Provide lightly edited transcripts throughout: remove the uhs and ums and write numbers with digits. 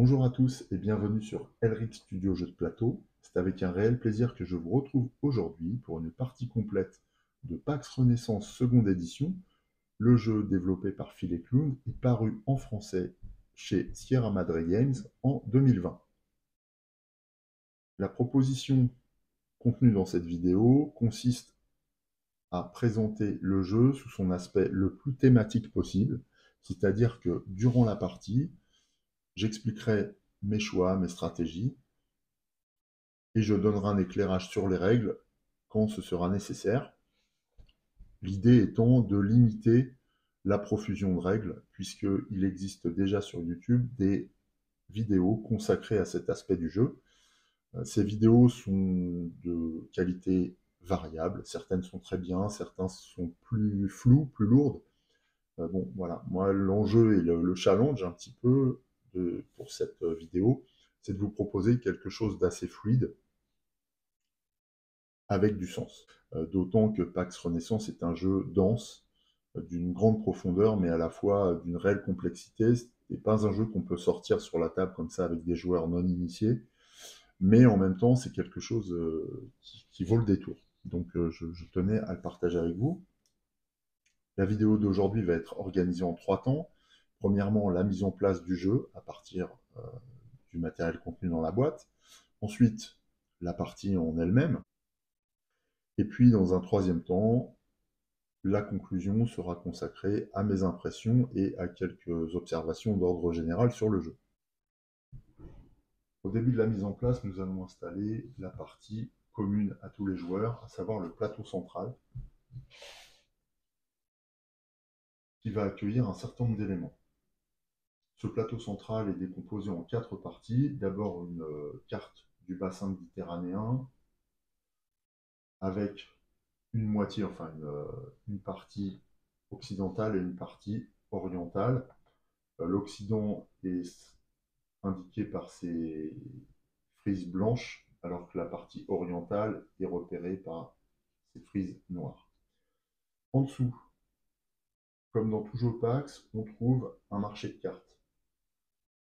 Bonjour à tous et bienvenue sur Elric Studio Jeux de plateau. C'est avec un réel plaisir que je vous retrouve aujourd'hui pour une partie complète de Pax Renaissance seconde édition. Le jeu développé par Phil Clown est paru en français chez Sierra Madre Games en 2020. La proposition contenue dans cette vidéo consiste à présenter le jeu sous son aspect le plus thématique possible, c'est-à-dire que durant la partie, j'expliquerai mes choix, mes stratégies, et je donnerai un éclairage sur les règles quand ce sera nécessaire. L'idée étant de limiter la profusion de règles, puisqu'il existe déjà sur YouTube des vidéos consacrées à cet aspect du jeu. Ces vidéos sont de qualité variable, certaines sont très bien, certaines sont plus floues, plus lourdes. Bon, voilà, moi l'enjeu et le challenge un petit peu pour cette vidéo, c'est de vous proposer quelque chose d'assez fluide, avec du sens. D'autant que Pax Renaissance est un jeu dense, d'une grande profondeur, mais à la fois d'une réelle complexité. Ce n'est pas un jeu qu'on peut sortir sur la table comme ça avec des joueurs non initiés, mais en même temps, c'est quelque chose qui vaut le détour. Donc je tenais à le partager avec vous. La vidéo d'aujourd'hui va être organisée en 3 temps. Premièrement, la mise en place du jeu à partir du matériel contenu dans la boîte. Ensuite, la partie en elle-même. Et puis, dans un troisième temps, la conclusion sera consacrée à mes impressions et à quelques observations d'ordre général sur le jeu. Au début de la mise en place, nous allons installer la partie commune à tous les joueurs, à savoir le plateau central, qui va accueillir un certain nombre d'éléments. Ce plateau central est décomposé en 4 parties. D'abord une carte du bassin méditerranéen, avec une moitié, enfin une partie occidentale et une partie orientale. L'Occident est indiqué par ces frises blanches, alors que la partie orientale est repérée par ces frises noires. En dessous, comme dans tout jeu Pax, on trouve un marché de cartes.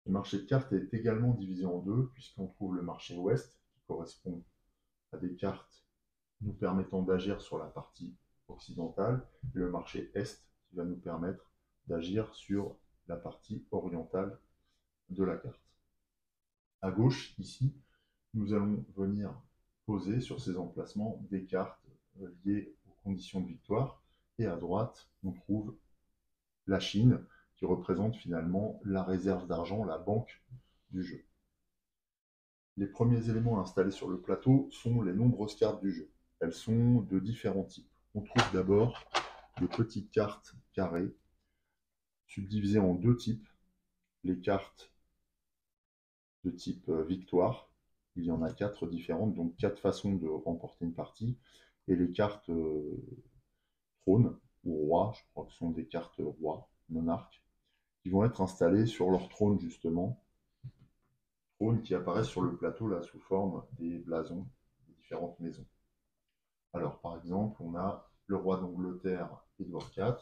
Le marché de cartes est également divisé en deux, puisqu'on trouve le marché ouest, qui correspond à des cartes nous permettant d'agir sur la partie occidentale, et le marché est, qui va nous permettre d'agir sur la partie orientale de la carte. À gauche, ici, nous allons venir poser sur ces emplacements des cartes liées aux conditions de victoire. Et à droite, on trouve la Chine, qui représente finalement la réserve d'argent, la banque du jeu. Les premiers éléments installés sur le plateau sont les nombreuses cartes du jeu. Elles sont de différents types. On trouve d'abord des petites cartes carrées, subdivisées en deux types. Les cartes de type victoire, il y en a 4 différentes, donc 4 façons de remporter une partie. Et les cartes trône ou roi, je crois que ce sont des cartes roi, monarque, qui vont être installées sur leur trône justement, trône qui apparaissent sur le plateau là sous forme des blasons des différentes maisons. Alors par exemple, on a le roi d'Angleterre Édouard IV,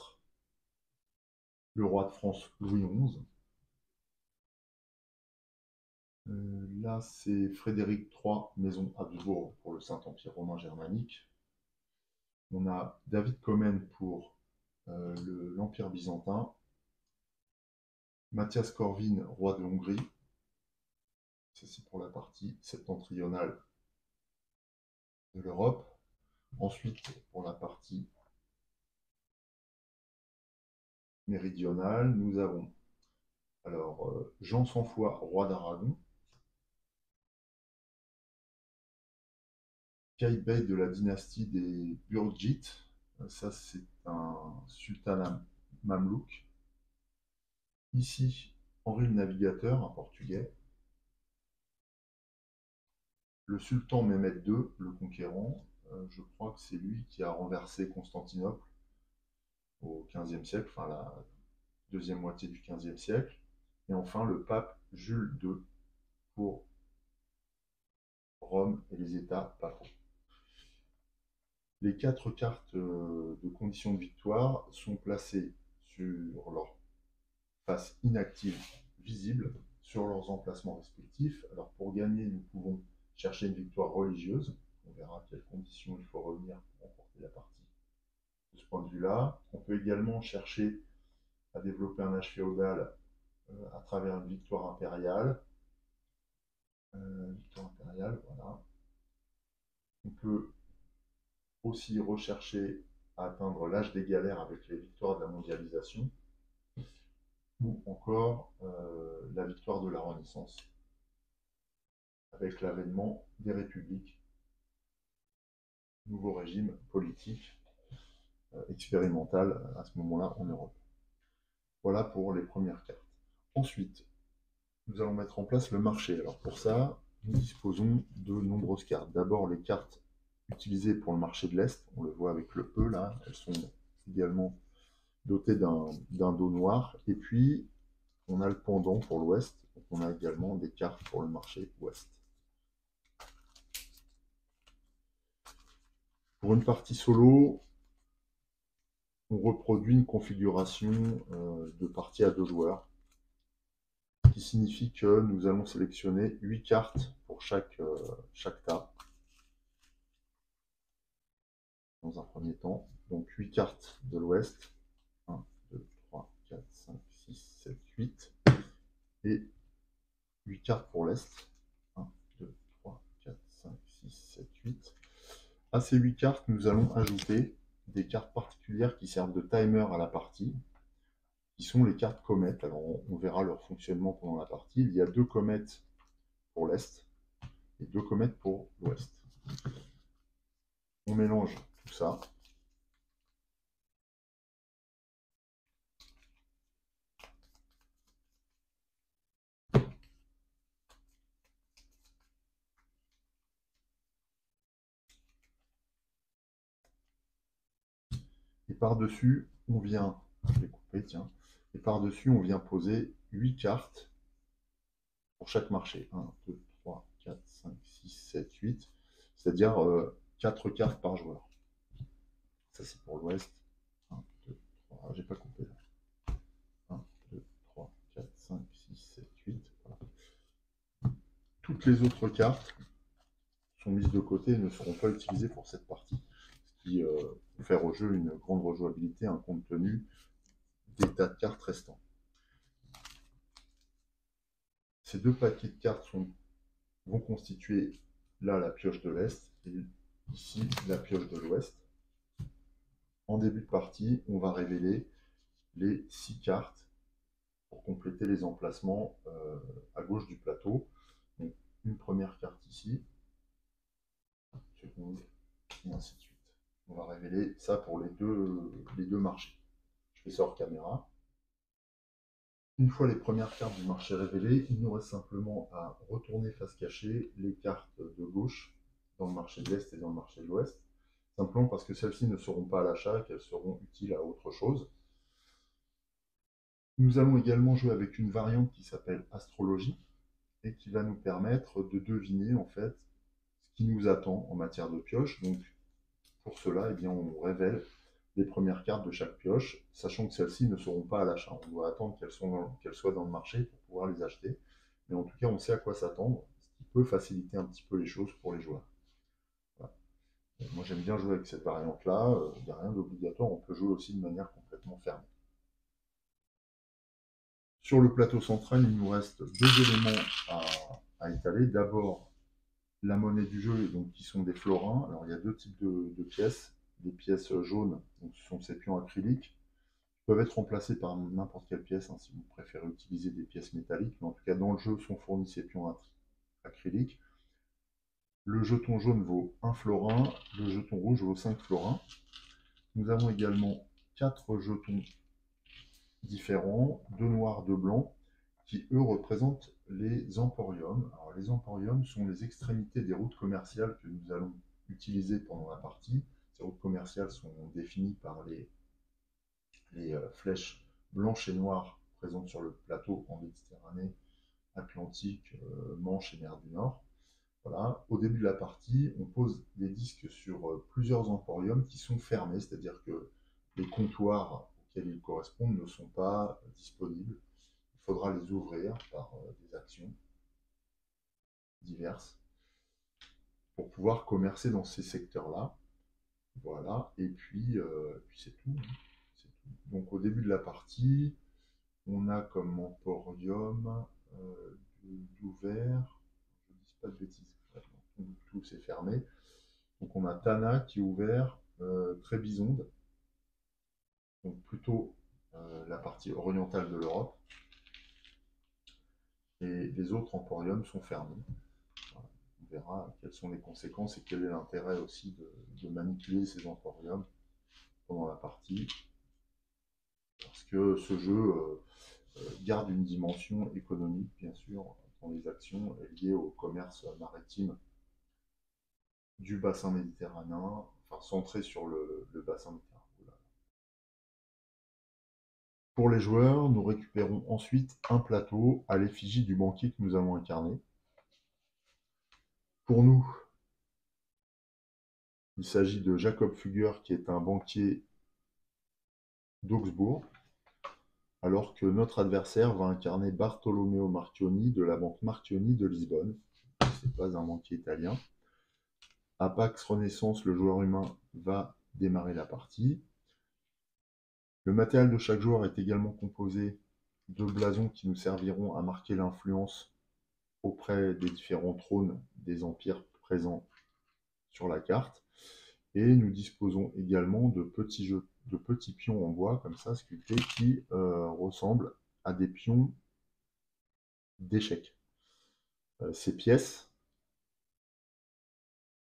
le roi de France Louis XI. Là, c'est Frédéric III, maison Habsbourg pour le Saint-Empire romain germanique. On a David Comnène pour l'Empire byzantin, Mathias Corvin, roi de Hongrie. Ça, c'est pour la partie septentrionale de l'Europe. Ensuite, pour la partie méridionale, nous avons alors Jean sans foi, roi d'Aragon, Qaït Bey de la dynastie des Burjites, ça c'est un sultanat mamelouk. Ici, Henri le Navigateur, un portugais. Le sultan Mehmed II, le conquérant, je crois que c'est lui qui a renversé Constantinople au XVe siècle, enfin la deuxième moitié du XVe siècle. Et enfin le pape Jules II pour Rome et les États papaux. Les 4 cartes de conditions de victoire sont placées sur leur face inactive visible sur leurs emplacements respectifs. Alors pour gagner, nous pouvons chercher une victoire religieuse. On verra à quelles conditions il faut revenir pour remporter la partie. De ce point de vue-là, on peut également chercher à développer un âge féodal à travers une victoire impériale. Voilà. On peut aussi rechercher à atteindre l'âge des galères avec les victoires de la mondialisation, ou encore la victoire de la Renaissance, avec l'avènement des républiques, nouveau régime politique expérimental à ce moment-là en Europe. Voilà pour les premières cartes. Ensuite, nous allons mettre en place le marché. Alors pour ça, nous disposons de nombreuses cartes. D'abord les cartes utilisées pour le marché de l'Est, on le voit avec le E là, elles sont également dotées d'un dos noir. Et puis on a le pendant pour l'Ouest, donc on a également des cartes pour le marché Ouest. Pour une partie solo, on reproduit une configuration de partie à 2 joueurs, qui signifie que nous allons sélectionner 8 cartes pour chaque tas, dans un premier temps. Donc 8 cartes de l'Ouest, 1, 2, 3, 4, 5, 6, 7, 8, et 8 cartes pour l'Est, 1, 2, 3, 4, 5, 6, 7, 8. À ces 8 cartes, nous allons ajouter des cartes particulières qui servent de timer à la partie, qui sont les cartes comètes. Alors on verra leur fonctionnement pendant la partie. Il y a 2 comètes pour l'Est et 2 comètes pour l'Ouest. On mélange tout ça. Et par-dessus, on vient, je vais couper, tiens, et par-dessus, on vient poser 8 cartes pour chaque marché. 1, 2, 3, 4, 5, 6, 7, 8, c'est-à-dire 4 cartes par joueur. Ça, c'est pour l'Ouest. 1, 2, 3, j'ai pas coupé là. 1, 2, 3, 4, 5, 6, 7, 8. Voilà. Toutes les autres cartes sont mises de côté et ne seront pas utilisées pour cette partie, ce qui confère au jeu une grande rejouabilité, un compte tenu des tas de cartes restants. Ces 2 paquets de cartes vont constituer là la pioche de l'Est et ici la pioche de l'Ouest. En début de partie, on va révéler les 6 cartes pour compléter les emplacements à gauche du plateau. Donc, une première carte ici, seconde, et ainsi de suite. On va révéler ça pour les deux marchés. Je fais ça hors caméra. Une fois les premières cartes du marché révélées, il nous reste simplement à retourner face cachée les cartes de gauche dans le marché de l'Est et dans le marché de l'Ouest, simplement parce que celles-ci ne seront pas à l'achat et qu'elles seront utiles à autre chose. Nous allons également jouer avec une variante qui s'appelle Astrologie et qui va nous permettre de deviner en fait ce qui nous attend en matière de pioche. Donc pour cela, eh bien, on révèle les premières cartes de chaque pioche, sachant que celles-ci ne seront pas à l'achat. On doit attendre qu'elles soient dans le marché pour pouvoir les acheter. Mais en tout cas, on sait à quoi s'attendre, ce qui peut faciliter un petit peu les choses pour les joueurs. Voilà. Moi, j'aime bien jouer avec cette variante-là. Il n'y a rien d'obligatoire. On peut jouer aussi de manière complètement fermée. Sur le plateau central, il nous reste 2 éléments à étaler. D'abord, la monnaie du jeu, donc, qui sont des florins. Alors, il y a 2 types de pièces. Des pièces jaunes, donc ce sont ces pions acryliques, peuvent être remplacés par n'importe quelle pièce, hein, si vous préférez utiliser des pièces métalliques, mais en tout cas dans le jeu sont fournis ces pions acryliques. Le jeton jaune vaut 1 florin, le jeton rouge vaut 5 florins. Nous avons également 4 jetons différents, 2 noirs, 2 blancs, qui eux représentent les emporiums. Alors les emporiums sont les extrémités des routes commerciales que nous allons utiliser pendant la partie. Ces routes commerciales sont définies par les flèches blanches et noires présentes sur le plateau en Méditerranée, Atlantique, Manche et mer du Nord. Voilà. Au début de la partie, on pose des disques sur plusieurs emporiums qui sont fermés, c'est-à-dire que les comptoirs auxquels ils correspondent ne sont pas disponibles. Il faudra les ouvrir par des actions diverses pour pouvoir commercer dans ces secteurs-là. Voilà, et puis c'est tout, hein. C'est tout. Donc au début de la partie, on a comme emporium d'ouvert, je ne dis pas de bêtises, tout s'est fermé. Donc on a Tana qui est ouvert, Trébizonde, donc plutôt la partie orientale de l'Europe, et les autres emporiums sont fermés. Voilà. On verra quelles sont les conséquences et quel est l'intérêt aussi de manipuler ces emporiums pendant la partie, parce que ce jeu garde une dimension économique, bien sûr, dans les actions liées au commerce maritime du bassin méditerranéen, enfin centré sur le bassin méditerranéen. Pour les joueurs, nous récupérons ensuite un plateau à l'effigie du banquier que nous allons incarner. Pour nous, il s'agit de Jacob Fugger, qui est un banquier d'Augsbourg, alors que notre adversaire va incarner Bartolomeo Marchioni de la banque Marchioni de Lisbonne. Ce n'est pas un banquier italien. À Pax Renaissance, le joueur humain va démarrer la partie. Le matériel de chaque joueur est également composé de blasons qui nous serviront à marquer l'influence auprès des différents trônes des empires présents sur la carte. Et nous disposons également de petits pions en bois, comme ça, sculptés, qui ressemblent à des pions d'échecs. Ces pièces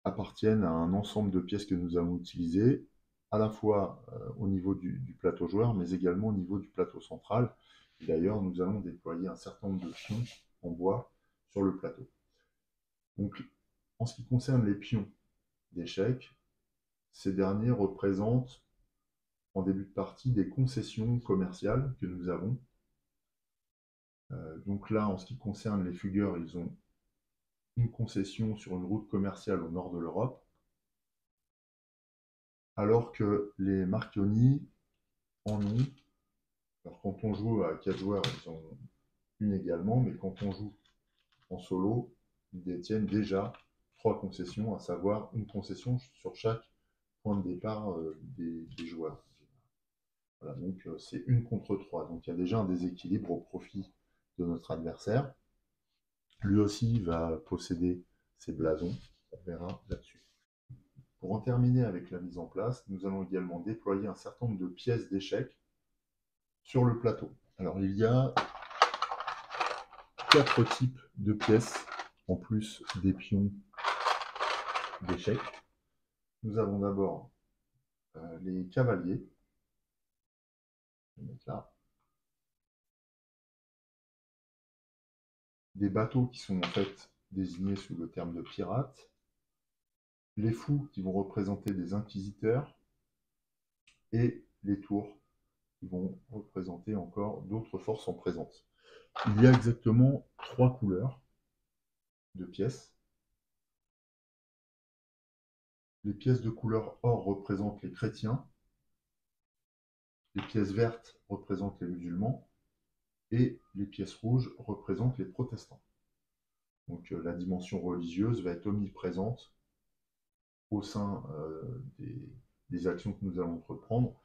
appartiennent à un ensemble de pièces que nous allons utiliser, à la fois au niveau du plateau joueur, mais également au niveau du plateau central. Et d'ailleurs, nous allons déployer un certain nombre de pions en bois sur le plateau. Donc, en ce qui concerne les pions d'échecs, ces derniers représentent en début de partie des concessions commerciales que nous avons. Donc là, en ce qui concerne les Fugger, ils ont une concession sur une route commerciale au nord de l'Europe, alors que les Marchioni en ont. Alors quand on joue à 4 joueurs, ils en ont une également, mais quand on joue en solo, ils détiennent déjà 3 concessions, à savoir une concession sur chaque point de départ des joueurs. Voilà, donc c'est 1 contre 3. Donc il y a déjà un déséquilibre au profit de notre adversaire. Lui aussi va posséder ses blasons, on verra là-dessus. Pour en terminer avec la mise en place, nous allons également déployer un certain nombre de pièces d'échecs sur le plateau. Alors il y a 4 types de pièces en plus des pions d'échecs. Nous avons d'abord les cavaliers. Je vais mettre là. Des bateaux qui sont en fait désignés sous le terme de pirates. Les fous qui vont représenter des inquisiteurs. Et les tours qui vont représenter encore d'autres forces en présence. Il y a exactement 3 couleurs de pièces. Les pièces de couleur or représentent les chrétiens, les pièces vertes représentent les musulmans, et les pièces rouges représentent les protestants. Donc la dimension religieuse va être omniprésente au sein des actions que nous allons entreprendre,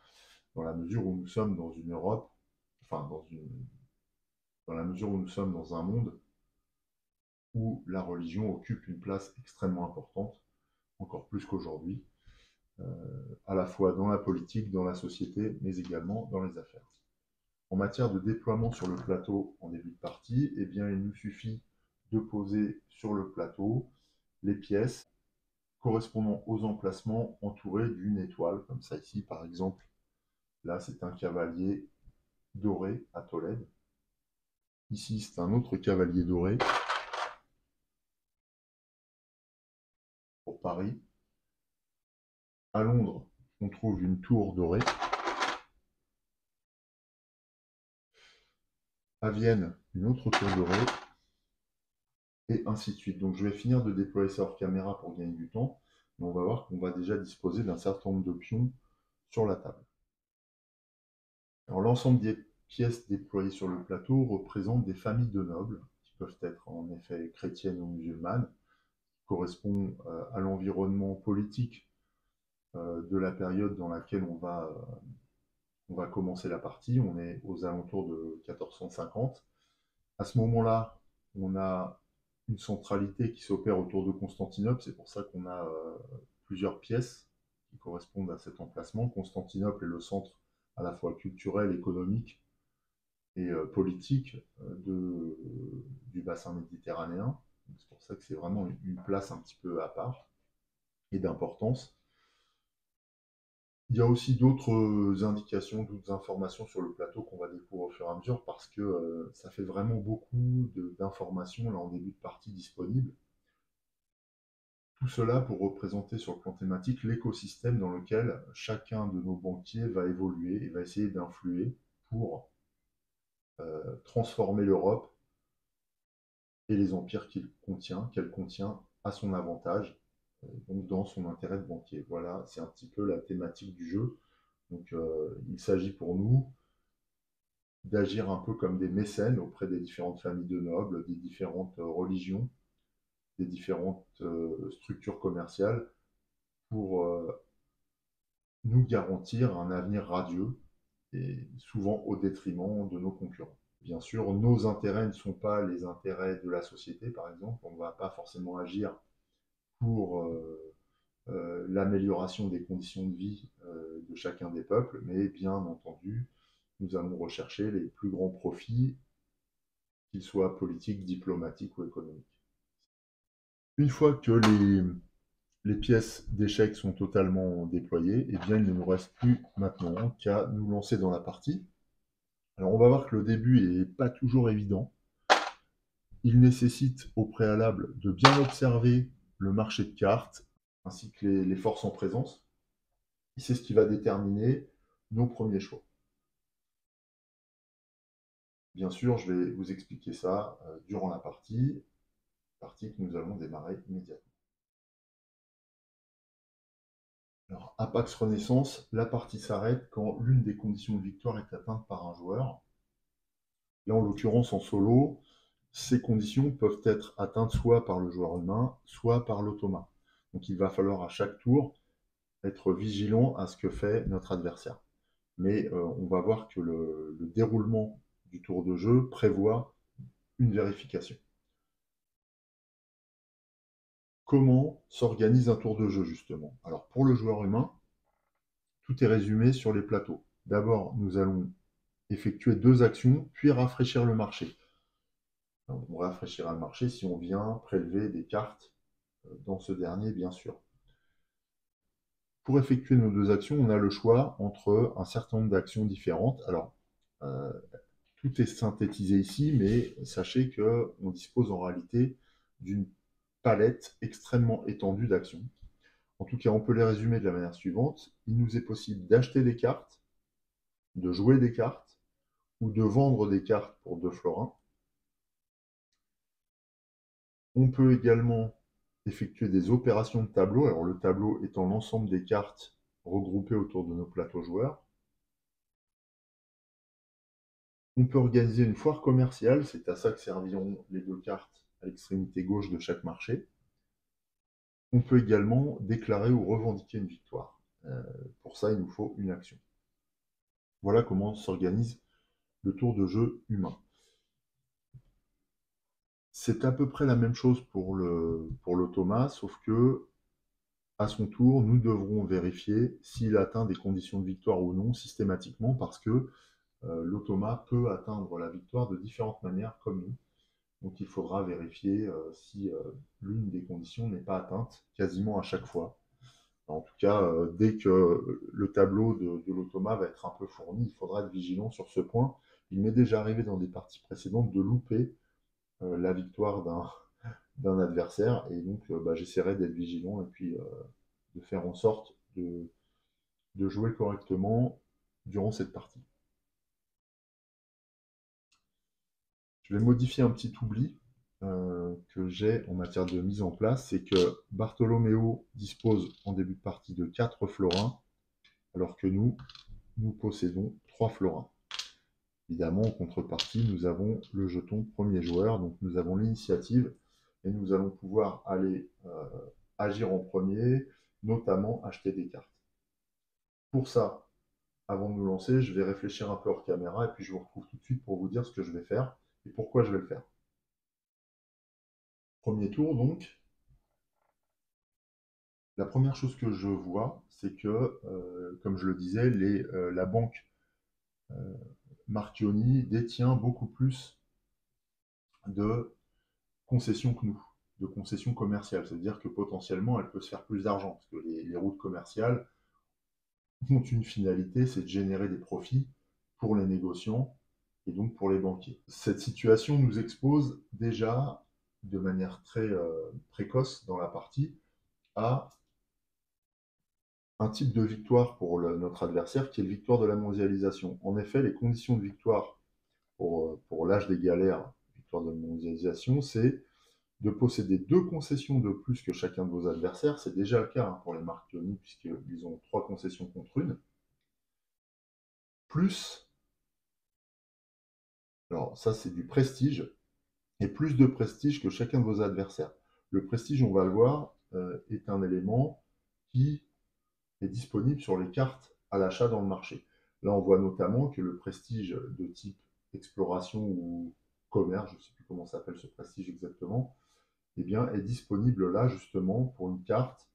dans la mesure où nous sommes dans une Europe, enfin dans la mesure où nous sommes dans un monde où la religion occupe une place extrêmement importante, encore plus qu'aujourd'hui, à la fois dans la politique, dans la société, mais également dans les affaires. En matière de déploiement sur le plateau en début de partie, eh bien, il nous suffit de poser sur le plateau les pièces correspondant aux emplacements entourés d'une étoile, comme ça ici par exemple. Là, c'est un cavalier doré à Tolède. Ici, c'est un autre cavalier doré pour Paris. À Londres, on trouve une tour dorée. À Vienne, une autre tour dorée. Et ainsi de suite. Donc je vais finir de déployer ça hors caméra pour gagner du temps. Mais on va voir qu'on va déjà disposer d'un certain nombre de pions sur la table. Alors l'ensemble pièces déployées sur le plateau représentent des familles de nobles, qui peuvent être en effet chrétiennes ou musulmanes, qui correspondent à l'environnement politique de la période dans laquelle on va commencer la partie. On est aux alentours de 1450. À ce moment-là, on a une centralité qui s'opère autour de Constantinople. C'est pour ça qu'on a plusieurs pièces qui correspondent à cet emplacement. Constantinople est le centre à la fois culturel, économique et politique du bassin méditerranéen. C'est pour ça que c'est vraiment une place un petit peu à part et d'importance. Il y a aussi d'autres indications, d'autres informations sur le plateau qu'on va découvrir au fur et à mesure parce que ça fait vraiment beaucoup d'informations là en début de partie disponibles. Tout cela pour représenter sur le plan thématique l'écosystème dans lequel chacun de nos banquiers va évoluer et va essayer d'influer pour transformer l'Europe et les empires qu'elle contient à son avantage, donc dans son intérêt de banquier. Voilà, c'est un petit peu la thématique du jeu. Donc il s'agit pour nous d'agir un peu comme des mécènes auprès des différentes familles de nobles, des différentes religions, des différentes structures commerciales pour nous garantir un avenir radieux et souvent au détriment de nos concurrents. Bien sûr, nos intérêts ne sont pas les intérêts de la société, par exemple. On ne va pas forcément agir pour l'amélioration des conditions de vie de chacun des peuples, mais bien entendu, nous allons rechercher les plus grands profits, qu'ils soient politiques, diplomatiques ou économiques. Une fois que les pièces d'échecs sont totalement déployées, eh bien, il ne nous reste plus maintenant qu'à nous lancer dans la partie. Alors, on va voir que le début n'est pas toujours évident. Il nécessite au préalable de bien observer le marché de cartes ainsi que les forces en présence. C'est ce qui va déterminer nos premiers choix. Bien sûr, je vais vous expliquer ça durant la partie que nous allons démarrer immédiatement. Alors, à Pax Renaissance, la partie s'arrête quand l'une des conditions de victoire est atteinte par un joueur. Là, en l'occurrence, en solo, ces conditions peuvent être atteintes soit par le joueur humain, soit par l'automa. Donc, il va falloir à chaque tour être vigilant à ce que fait notre adversaire. Mais on va voir que le déroulement du tour de jeu prévoit une vérification. Comment s'organise un tour de jeu, justement? Alors, pour le joueur humain, tout est résumé sur les plateaux. D'abord, nous allons effectuer 2 actions, puis rafraîchir le marché. On rafraîchira le marché si on vient prélever des cartes dans ce dernier, bien sûr. Pour effectuer nos 2 actions, on a le choix entre un certain nombre d'actions différentes. Alors, tout est synthétisé ici, mais sachez qu'on dispose en réalité d'une palette extrêmement étendue d'actions. En tout cas, on peut les résumer de la manière suivante. Il nous est possible d'acheter des cartes, de jouer des cartes, ou de vendre des cartes pour 2 florins. On peut également effectuer des opérations de tableau. Alors le tableau étant l'ensemble des cartes regroupées autour de nos plateaux joueurs. On peut organiser une foire commerciale, c'est à ça que serviront les 2 cartes à l'extrémité gauche de chaque marché. On peut également déclarer ou revendiquer une victoire. Pour ça, il nous faut une action. Voilà comment s'organise le tour de jeu humain. C'est à peu près la même chose pour l'automa, sauf que, à son tour, nous devrons vérifier s'il atteint des conditions de victoire ou non systématiquement, parce que l'automa peut atteindre la victoire de différentes manières, comme nous. Donc il faudra vérifier si l'une des conditions n'est pas atteinte quasiment à chaque fois. En tout cas, dès que le tableau de l'automa va être un peu fourni, il faudra être vigilant sur ce point. Il m'est déjà arrivé dans des parties précédentes de louper la victoire d'un adversaire, et donc j'essaierai d'être vigilant et puis de faire en sorte de jouer correctement durant cette partie. Je vais modifier un petit oubli que j'ai en matière de mise en place, c'est que Bartolomeo dispose en début de partie de 4 florins, alors que nous possédons 3 florins. Évidemment, en contrepartie, nous avons le jeton premier joueur, donc nous avons l'initiative et nous allons pouvoir aller agir en premier, notamment acheter des cartes. Pour ça, avant de nous lancer, je vais réfléchir un peu hors caméra et puis je vous retrouve tout de suite pour vous dire ce que je vais faire et pourquoi je vais le faire. Premier tour donc. La première chose que je vois, c'est que, comme je le disais, la banque Marchionni détient beaucoup plus de concessions que nous, de concessions commerciales. C'est-à-dire que potentiellement, elle peut se faire plus d'argent, parce que les routes commerciales ont une finalité, c'est de générer des profits pour les négociants et donc pour les banquiers. Cette situation nous expose déjà de manière très précoce dans la partie à un type de victoire pour notre adversaire qui est la victoire de la mondialisation. En effet, les conditions de victoire pour l'âge des galères, victoire de la mondialisation, c'est de posséder 2 concessions de plus que chacun de vos adversaires. C'est déjà le cas pour les Marchionni, puisqu'ils ont 3 concessions contre une. Plus, alors ça c'est du prestige, et plus de prestige que chacun de vos adversaires. Le prestige, on va le voir, est un élément qui est disponible sur les cartes à l'achat dans le marché. Là, on voit notamment que le prestige de type exploration ou commerce, je ne sais plus comment s'appelle ce prestige exactement, eh bien, est disponible là justement pour une carte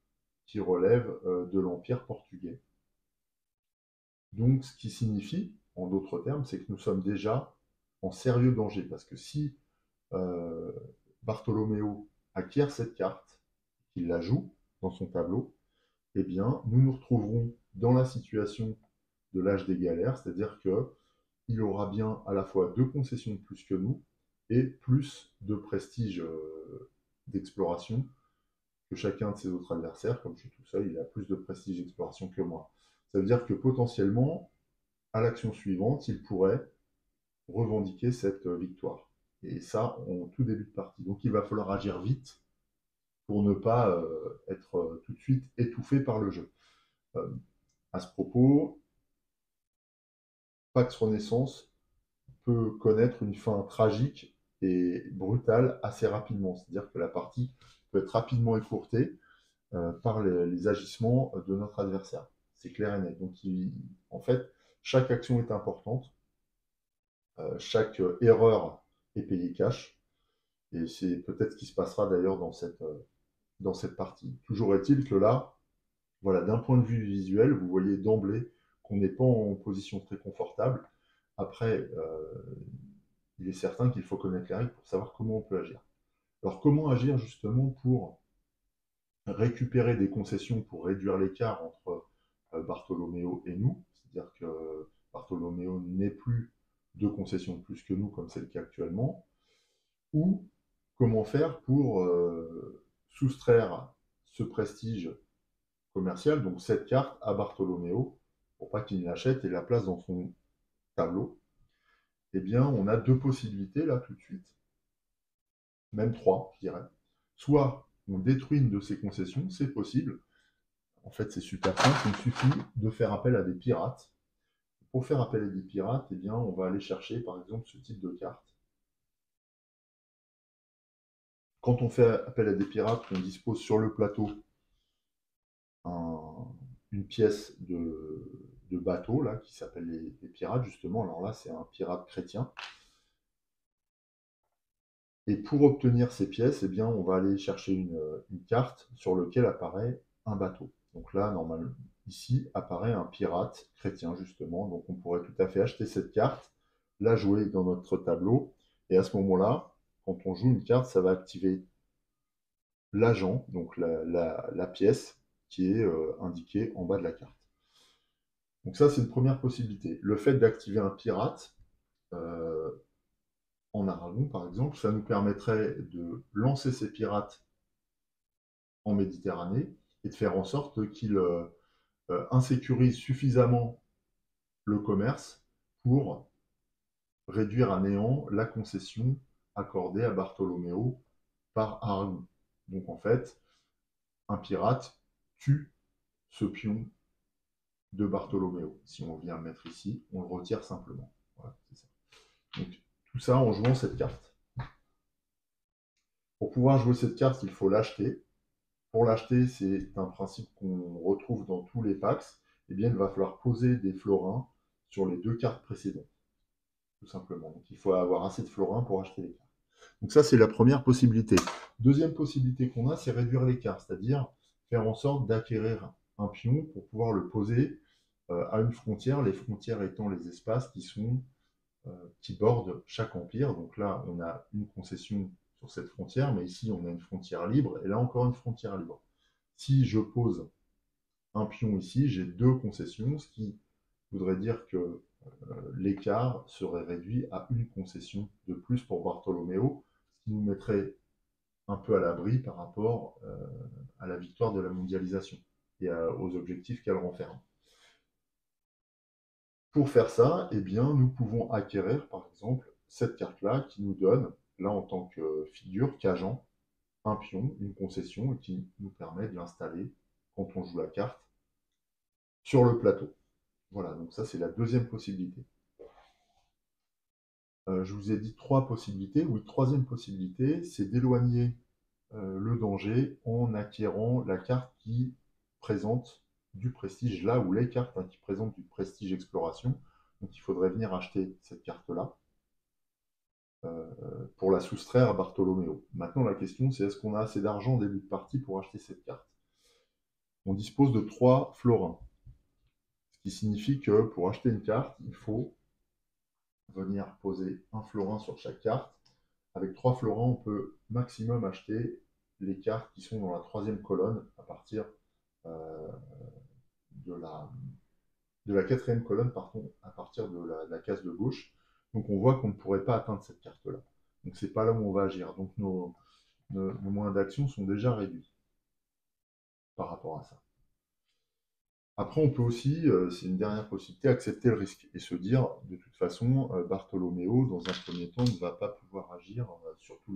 qui relève de l'Empire portugais. Donc, ce qui signifie, en d'autres termes, c'est que nous sommes déjà en sérieux danger, parce que si Bartolomeo acquiert cette carte, qu'il la joue dans son tableau, eh bien, nous nous retrouverons dans la situation de l'âge des galères, c'est-à-dire qu'il aura bien à la fois 2 concessions de plus que nous et plus de prestige d'exploration que chacun de ses autres adversaires. Comme je suis tout seul, il a plus de prestige d'exploration que moi. Ça veut dire que potentiellement, à l'action suivante, il pourrait revendiquer cette victoire. Et ça, en tout début de partie. Donc il va falloir agir vite pour ne pas être tout de suite étouffé par le jeu. À ce propos, Pax Renaissance peut connaître une fin tragique et brutale assez rapidement. C'est-à-dire que la partie peut être rapidement écourtée par les agissements de notre adversaire. C'est clair et net. Donc, en fait, chaque action est importante, chaque erreur est payée cash, et c'est peut-être ce qui se passera d'ailleurs dans cette partie. Toujours est-il que là, voilà, d'un point de vue visuel, vous voyez d'emblée qu'on n'est pas en position très confortable. Après, il est certain qu'il faut connaître les règles pour savoir comment on peut agir. Alors, comment agir justement pour récupérer des concessions pour réduire l'écart entre Bartolomeo et nous, c'est-à-dire que Bartolomeo n'est plus 2 concessions de plus que nous, comme c'est le cas actuellement, ou comment faire pour soustraire ce prestige commercial, donc cette carte, à Bartolomeo, pour pas qu'il l'achète et la place dans son tableau. Eh bien, on a 2 possibilités là tout de suite, même 3, je dirais. Soit on détruit une de ces concessions, c'est possible. En fait, c'est super simple, il suffit de faire appel à des pirates. Pour faire appel à des pirates, eh bien, on va aller chercher par exemple ce type de carte. Quand on fait appel à des pirates, on dispose sur le plateau une pièce de bateau là, qui s'appelle les pirates, justement. Alors là, c'est un pirate chrétien. Et pour obtenir ces pièces, eh bien, on va aller chercher une carte sur laquelle apparaît un bateau. Donc là, normalement, ici apparaît un pirate chrétien, justement. Donc on pourrait tout à fait acheter cette carte, la jouer dans notre tableau. Et à ce moment-là, quand on joue une carte, ça va activer l'agent, donc la pièce qui est indiquée en bas de la carte. Donc ça, c'est une première possibilité. Le fait d'activer un pirate, en Aragon par exemple, ça nous permettrait de lancer ces pirates en Méditerranée et de faire en sorte qu'ils insécurisent suffisamment le commerce pour réduire à néant la concession accordée à Bartolomeo par Aragon. Donc en fait, un pirate tue ce pion de Bartolomeo. Si on vient le mettre ici, on le retire simplement. Voilà, c'est ça. Donc, tout ça en jouant cette carte. Pour pouvoir jouer cette carte, il faut l'acheter. Pour l'acheter, c'est un principe qu'on retrouve dans tous les packs. Eh bien, il va falloir poser des florins sur les 2 cartes précédentes, tout simplement. Donc, il faut avoir assez de florins pour acheter les cartes. Donc ça, c'est la première possibilité. Deuxième possibilité qu'on a, c'est réduire l'écart, c'est-à-dire faire en sorte d'acquérir un pion pour pouvoir le poser à une frontière, les frontières étant les espaces qui bordent chaque empire. Donc là, on a une concession sur cette frontière, mais ici, on a une frontière libre, et là encore une frontière libre. Si je pose un pion ici, j'ai 2 concessions, ce qui voudrait dire que l'écart serait réduit à une concession de plus pour Bartolomeo, ce qui nous mettrait un peu à l'abri par rapport à la victoire de la mondialisation et aux objectifs qu'elle renferme. Pour faire ça, eh bien, nous pouvons acquérir, par exemple, cette carte-là qui nous donne, là en tant que figure, qu'agent, un pion, une concession, et qui nous permet de l'installer quand on joue la carte sur le plateau. Voilà, donc ça c'est la deuxième possibilité. Je vous ai dit 3 possibilités. Oui, troisième possibilité, c'est d'éloigner le danger en acquérant la carte qui présente du prestige, là où les cartes qui présentent du prestige exploration. Donc il faudrait venir acheter cette carte-là pour la soustraire à Bartolomeo. Maintenant la question c'est est-ce qu'on a assez d'argent au début de partie pour acheter cette carte? On dispose de 3 florins, ce qui signifie que pour acheter une carte, il faut venir poser un florin sur chaque carte. Avec 3 florins, on peut maximum acheter les cartes qui sont dans la 3e colonne à partir euh, de la 4e colonne, pardon, à partir de la case de gauche. Donc on voit qu'on ne pourrait pas atteindre cette carte-là. Donc c'est pas là où on va agir. Donc nos moyens d'action sont déjà réduits par rapport à ça. Après, on peut aussi, c'est une dernière possibilité, accepter le risque et se dire, de toute façon, Bartolomeo, dans un premier temps, ne va pas pouvoir agir sur tous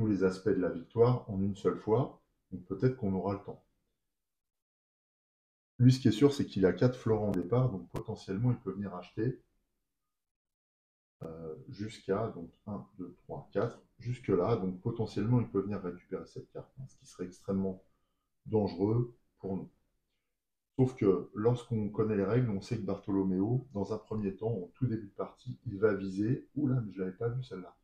les aspects de la victoire en une seule fois. Donc peut-être qu'on aura le temps. Lui, ce qui est sûr, c'est qu'il a 4 florins en départ, donc potentiellement, il peut venir acheter jusqu'à, donc 1, 2, 3, 4, jusque-là. Donc potentiellement, il peut venir récupérer cette carte, ce qui serait extrêmement dangereux pour nous. Sauf que lorsqu'on connaît les règles, on sait que Bartolomeo, dans un premier temps, au tout début de partie, il va viser, oula, mais je ne l'avais pas vu celle-là,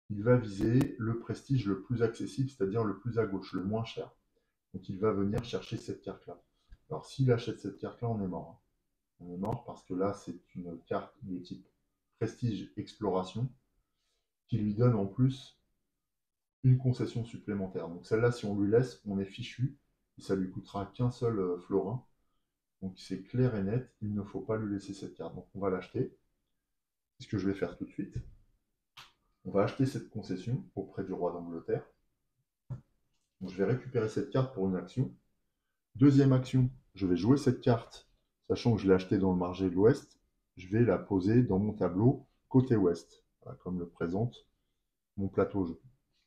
il va viser le prestige le plus accessible, c'est-à-dire le plus à gauche, le moins cher. Donc il va venir chercher cette carte-là. Alors s'il achète cette carte-là, on est mort. On est mort parce que là, c'est une carte de type prestige exploration qui lui donne en plus une concession supplémentaire. Donc celle-là, si on lui laisse, on est fichu. Et ça lui coûtera qu'un seul florin. Donc c'est clair et net, il ne faut pas lui laisser cette carte. Donc on va l'acheter. C'est ce que je vais faire tout de suite. On va acheter cette concession auprès du roi d'Angleterre. Donc je vais récupérer cette carte pour une action. Deuxième action, je vais jouer cette carte, sachant que je l'ai achetée dans le marché de l'Ouest. Je vais la poser dans mon tableau côté Ouest, voilà, comme le présente mon plateau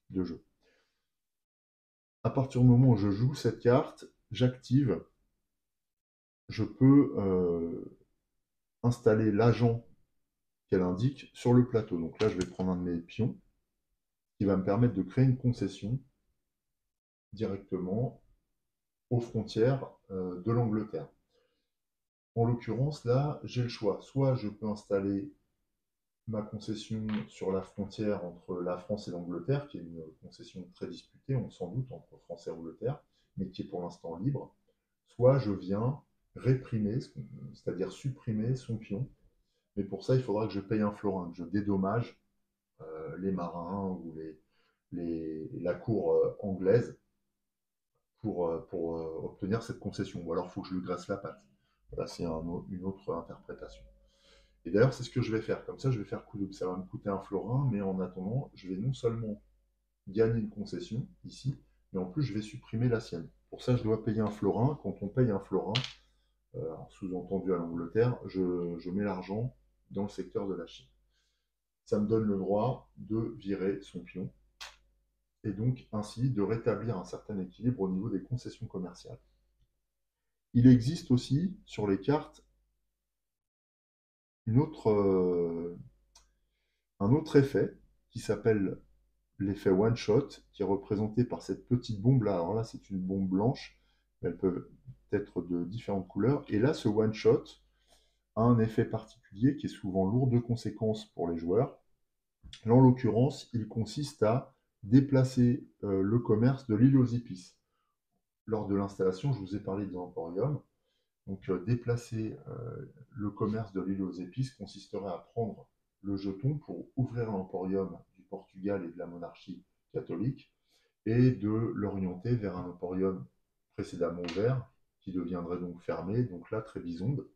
de jeu. À partir du moment où je joue cette carte, j'active, je peux installer l'agent qu'elle indique sur le plateau. Donc là, je vais prendre un de mes pions qui va me permettre de créer une concession directement aux frontières de l'Angleterre. En l'occurrence, là, j'ai le choix. Soit je peux installer ma concession sur la frontière entre la France et l'Angleterre, qui est une concession très disputée, on s'en doute, entre France et Angleterre, mais qui est pour l'instant libre. Soit je viens réprimer, c'est-à-dire supprimer son pion. Mais pour ça, il faudra que je paye un florin, que je dédommage les marins ou la cour anglaise pour obtenir cette concession. Ou alors, il faut que je lui graisse la patte. Voilà, c'est une autre interprétation. Et d'ailleurs, c'est ce que je vais faire. Comme ça, je vais faire coup double. Ça va me coûter un florin, mais en attendant, je vais non seulement gagner une concession ici, mais en plus, je vais supprimer la sienne. Pour ça, je dois payer un florin. Quand on paye un florin, sous-entendu à l'Angleterre, je mets l'argent dans le secteur de la Chine. Ça me donne le droit de virer son pion et donc ainsi de rétablir un certain équilibre au niveau des concessions commerciales. Il existe aussi sur les cartes une autre, un autre effet qui s'appelle l'effet one shot, qui est représenté par cette petite bombe là. Alors là, c'est une bombe blanche. Elles peuvent être de différentes couleurs. Et là, ce one shot a un effet particulier qui est souvent lourd de conséquences pour les joueurs. Là, en l'occurrence, il consiste à déplacer le commerce de l'île aux épices. Lors de l'installation, je vous ai parlé de l'emporium. Donc, déplacer le commerce de l'île aux épices consisterait à prendre le jeton pour ouvrir l'emporium du Portugal et de la monarchie catholique et de l'orienter vers un emporium précédemment ouvert qui deviendrait donc fermé, donc là Trébizonde.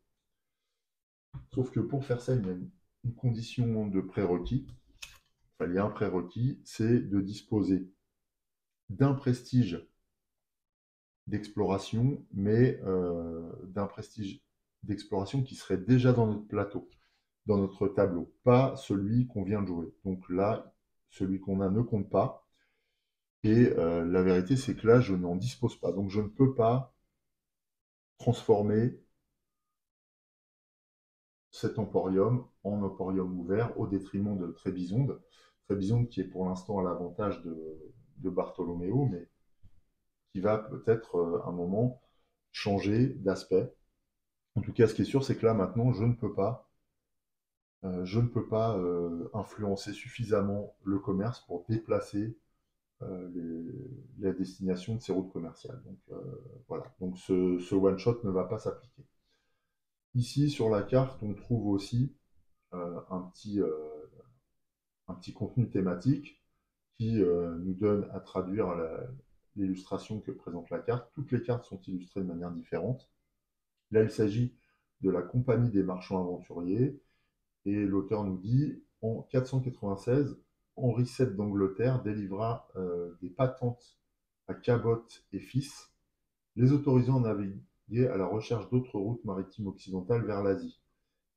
Sauf que pour faire ça, il y a une condition de prérequis. Enfin, il y a un prérequis, c'est de disposer d'un prestige d'exploration, mais d'un prestige d'exploration qui serait déjà dans notre plateau, dans notre tableau, pas celui qu'on vient de jouer. Donc là, celui qu'on a ne compte pas. Et la vérité, c'est que là, je n'en dispose pas. Donc je ne peux pas transformer cet emporium en emporium ouvert au détriment de Trébizonde. Trébizonde qui est pour l'instant à l'avantage de Bartholoméo, mais qui va peut-être à un moment changer d'aspect. En tout cas, ce qui est sûr, c'est que là, maintenant, influencer suffisamment le commerce pour déplacer la destination de ces routes commerciales. Donc voilà, donc ce one-shot ne va pas s'appliquer. Ici, sur la carte, on trouve aussi euh, un, petit, euh, un petit contenu thématique qui nous donne à traduire l'illustration que présente la carte. Toutes les cartes sont illustrées de manière différente. Là, il s'agit de la Compagnie des marchands aventuriers, et l'auteur nous dit, en 496, Henri VII d'Angleterre délivra des patentes à Cabot et fils, les autorisant à naviguer à la recherche d'autres routes maritimes occidentales vers l'Asie.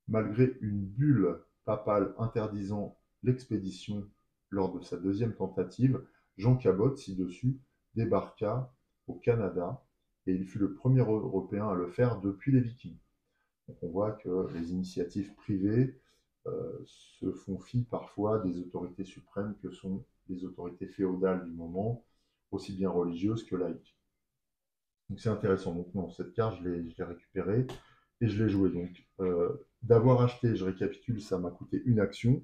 Malgré une bulle papale interdisant l'expédition lors de sa deuxième tentative, Jean Cabot, ci-dessus, débarqua au Canada et il fut le premier Européen à le faire depuis les Vikings. Donc on voit que les initiatives privées se font fi parfois des autorités suprêmes que sont les autorités féodales du moment, aussi bien religieuses que laïques. Donc c'est intéressant. Donc non, cette carte, je l'ai récupérée et je l'ai jouée. Donc d'avoir acheté, je récapitule, ça m'a coûté une action,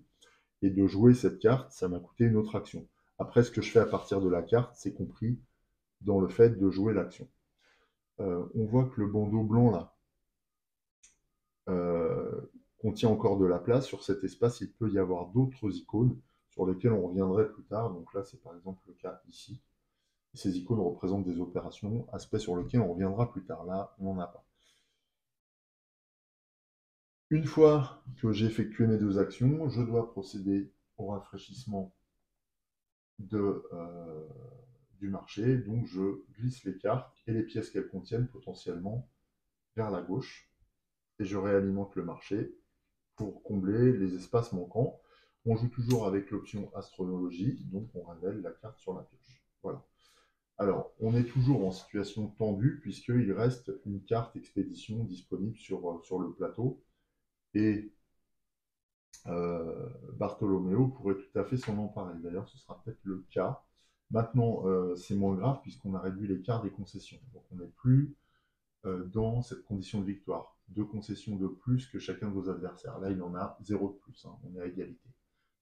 et de jouer cette carte, ça m'a coûté une autre action. Après, ce que je fais à partir de la carte, c'est compris dans le fait de jouer l'action. On voit que le bandeau blanc là contient encore de la place. Sur cet espace, il peut y avoir d'autres icônes sur lesquelles on reviendrait plus tard. Donc là, c'est par exemple le cas ici. Ces icônes représentent des opérations, aspects sur lesquels on reviendra plus tard. Là, on n'en a pas. Une fois que j'ai effectué mes deux actions, je dois procéder au rafraîchissement du marché. Donc je glisse les cartes et les pièces qu'elles contiennent potentiellement vers la gauche et je réalimente le marché pour combler les espaces manquants. On joue toujours avec l'option astrologie, donc on révèle la carte sur la pioche. Voilà. Alors, on est toujours en situation tendue puisqu'il reste une carte expédition disponible sur le plateau et Bartholoméo pourrait tout à fait s'en emparer. D'ailleurs, ce sera peut-être le cas. Maintenant, c'est moins grave puisqu'on a réduit l'écart des concessions. Donc, on n'est plus dans cette condition de victoire. Deux concessions de plus que chacun de vos adversaires. Là, il en a 0 de plus. Hein. On est à égalité.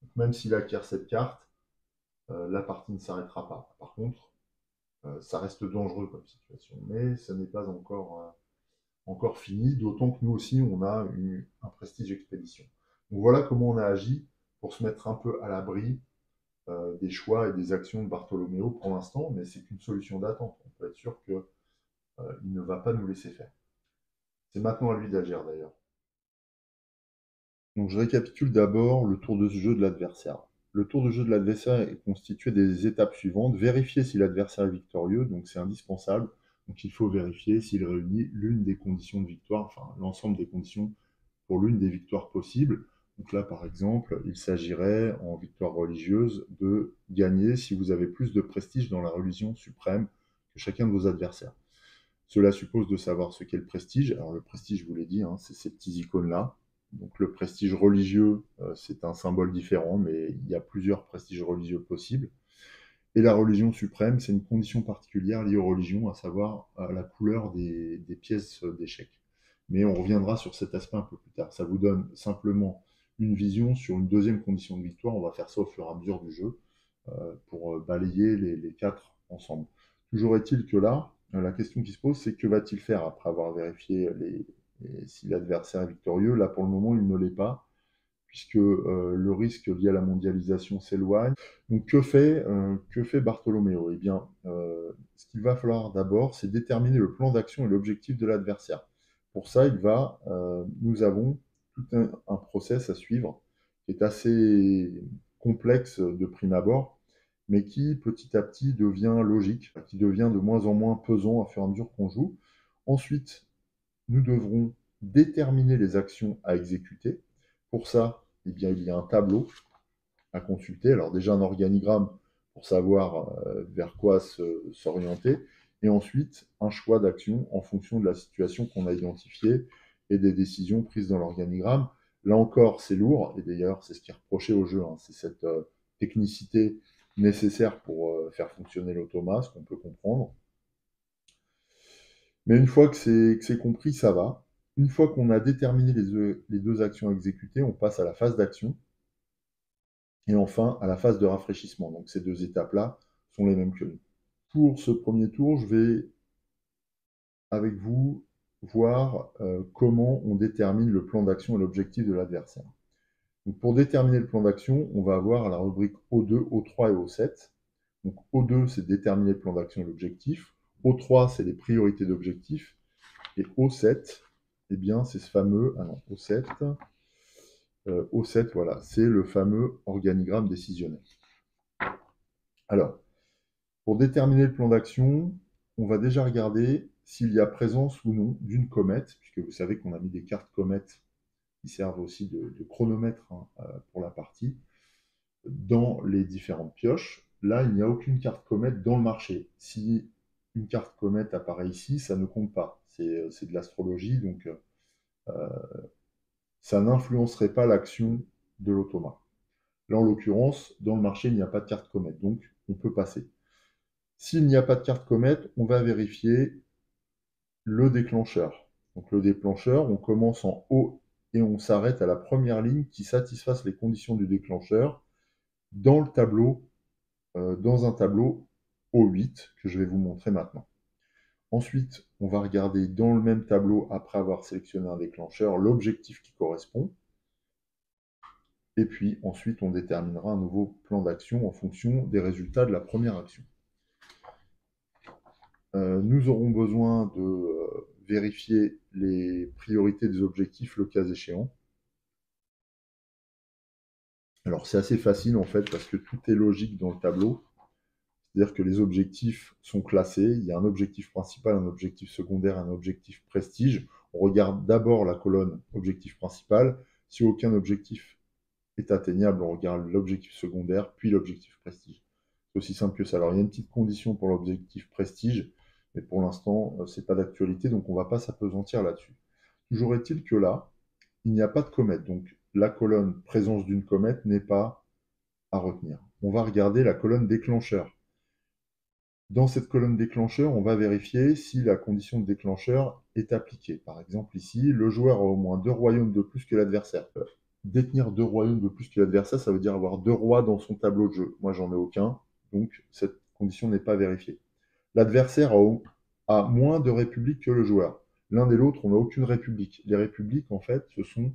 Donc, même s'il acquiert cette carte, la partie ne s'arrêtera pas. Par contre, ça reste dangereux comme situation. Mais ce n'est pas encore fini, d'autant que nous aussi, on a un prestige expédition. Donc voilà comment on a agi pour se mettre un peu à l'abri des choix et des actions de Bartholoméo pour l'instant, mais c'est qu'une solution d'attente. On peut être sûr qu'il ne va pas nous laisser faire. C'est maintenant à lui d'agir d'ailleurs. Donc je récapitule d'abord le tour de jeu de l'adversaire. Le tour de jeu de l'adversaire est constitué des étapes suivantes. Vérifier si l'adversaire est victorieux, donc c'est indispensable. Donc il faut vérifier s'il réunit l'une des conditions de victoire, enfin l'ensemble des conditions pour l'une des victoires possibles. Donc là, par exemple, il s'agirait, en victoire religieuse, de gagner si vous avez plus de prestige dans la religion suprême que chacun de vos adversaires. Cela suppose de savoir ce qu'est le prestige. Alors le prestige, je vous l'ai dit, hein, c'est ces petits icônes-là. Donc le prestige religieux, c'est un symbole différent, mais il y a plusieurs prestiges religieux possibles. Et la religion suprême, c'est une condition particulière liée aux religions, à savoir à la couleur des pièces d'échecs. Mais on reviendra sur cet aspect un peu plus tard. Ça vous donne simplement une vision sur une deuxième condition de victoire. On va faire ça au fur et à mesure du jeu pour balayer les quatre ensemble. Toujours est-il que là, la question qui se pose, c'est que va-t-il faire après avoir vérifié si l'adversaire est victorieux? Là, pour le moment, il ne l'est pas, puisque le risque lié à la mondialisation s'éloigne. Donc que fait Bartolomeo? Eh bien, ce qu'il va falloir d'abord, c'est déterminer le plan d'action et l'objectif de l'adversaire. Pour ça, nous avons tout un process à suivre qui est assez complexe de prime abord, mais qui petit à petit devient logique, qui devient de moins en moins pesant à fur et à mesure qu'on joue. Ensuite, nous devrons déterminer les actions à exécuter. Pour ça, eh bien, il y a un tableau à consulter. Alors déjà un organigramme pour savoir vers quoi s'orienter, et ensuite un choix d'action en fonction de la situation qu'on a identifiée et des décisions prises dans l'organigramme. Là encore, c'est lourd, et d'ailleurs, c'est ce qui est reproché au jeu, hein, c'est cette technicité nécessaire pour faire fonctionner l'automa, ce qu'on peut comprendre. Mais une fois que c'est compris, ça va. Une fois qu'on a déterminé les deux actions à exécuter, on passe à la phase d'action et enfin à la phase de rafraîchissement. Donc ces deux étapes-là sont les mêmes que nous. Pour ce premier tour, je vais avec vous voir comment on détermine le plan d'action et l'objectif de l'adversaire. Donc pour déterminer le plan d'action, on va avoir la rubrique O2, O3 et O7. Donc O2, c'est déterminer le plan d'action et l'objectif. O3, c'est les priorités d'objectif. Et O7, eh bien, c'est ce fameux... Ah non, O7, O7, voilà, c'est le fameux organigramme décisionnel. Alors, pour déterminer le plan d'action, on va déjà regarder s'il y a présence ou non d'une comète, puisque vous savez qu'on a mis des cartes comètes qui servent aussi de chronomètre pour la partie, dans les différentes pioches. Là, il n'y a aucune carte comète dans le marché. Si une carte comète apparaît ici, ça ne compte pas. C'est de l'astrologie, donc ça n'influencerait pas l'action de l'automa. Là, en l'occurrence, dans le marché, il n'y a pas de carte comète, donc on peut passer. S'il n'y a pas de carte comète, on va vérifier le déclencheur. Donc le déclencheur, on commence en haut et on s'arrête à la première ligne qui satisfasse les conditions du déclencheur dans le tableau, dans un tableau O8 que je vais vous montrer maintenant. Ensuite, on va regarder dans le même tableau, après avoir sélectionné un déclencheur, l'objectif qui correspond. Et puis ensuite, on déterminera un nouveau plan d'action en fonction des résultats de la première action. Nous aurons besoin de vérifier les priorités des objectifs le cas échéant. Alors c'est assez facile en fait parce que tout est logique dans le tableau. C'est-à-dire que les objectifs sont classés. Il y a un objectif principal, un objectif secondaire, un objectif prestige. On regarde d'abord la colonne objectif principal. Si aucun objectif est atteignable, on regarde l'objectif secondaire, puis l'objectif prestige. C'est aussi simple que ça. Alors il y a une petite condition pour l'objectif prestige, mais pour l'instant, ce n'est pas d'actualité, donc on ne va pas s'apesantir là-dessus. Toujours est-il que là, il n'y a pas de comète, donc la colonne présence d'une comète n'est pas à retenir. On va regarder la colonne déclencheur. Dans cette colonne déclencheur, on va vérifier si la condition de déclencheur est appliquée. Par exemple ici, le joueur a au moins 2 royaumes de plus que l'adversaire. Détenir 2 royaumes de plus que l'adversaire, ça veut dire avoir 2 rois dans son tableau de jeu. Moi, j'en ai aucun, donc cette condition n'est pas vérifiée. L'adversaire a moins de républiques que le joueur. L'un et l'autre, on n'a aucune république. Les républiques, en fait, ce sont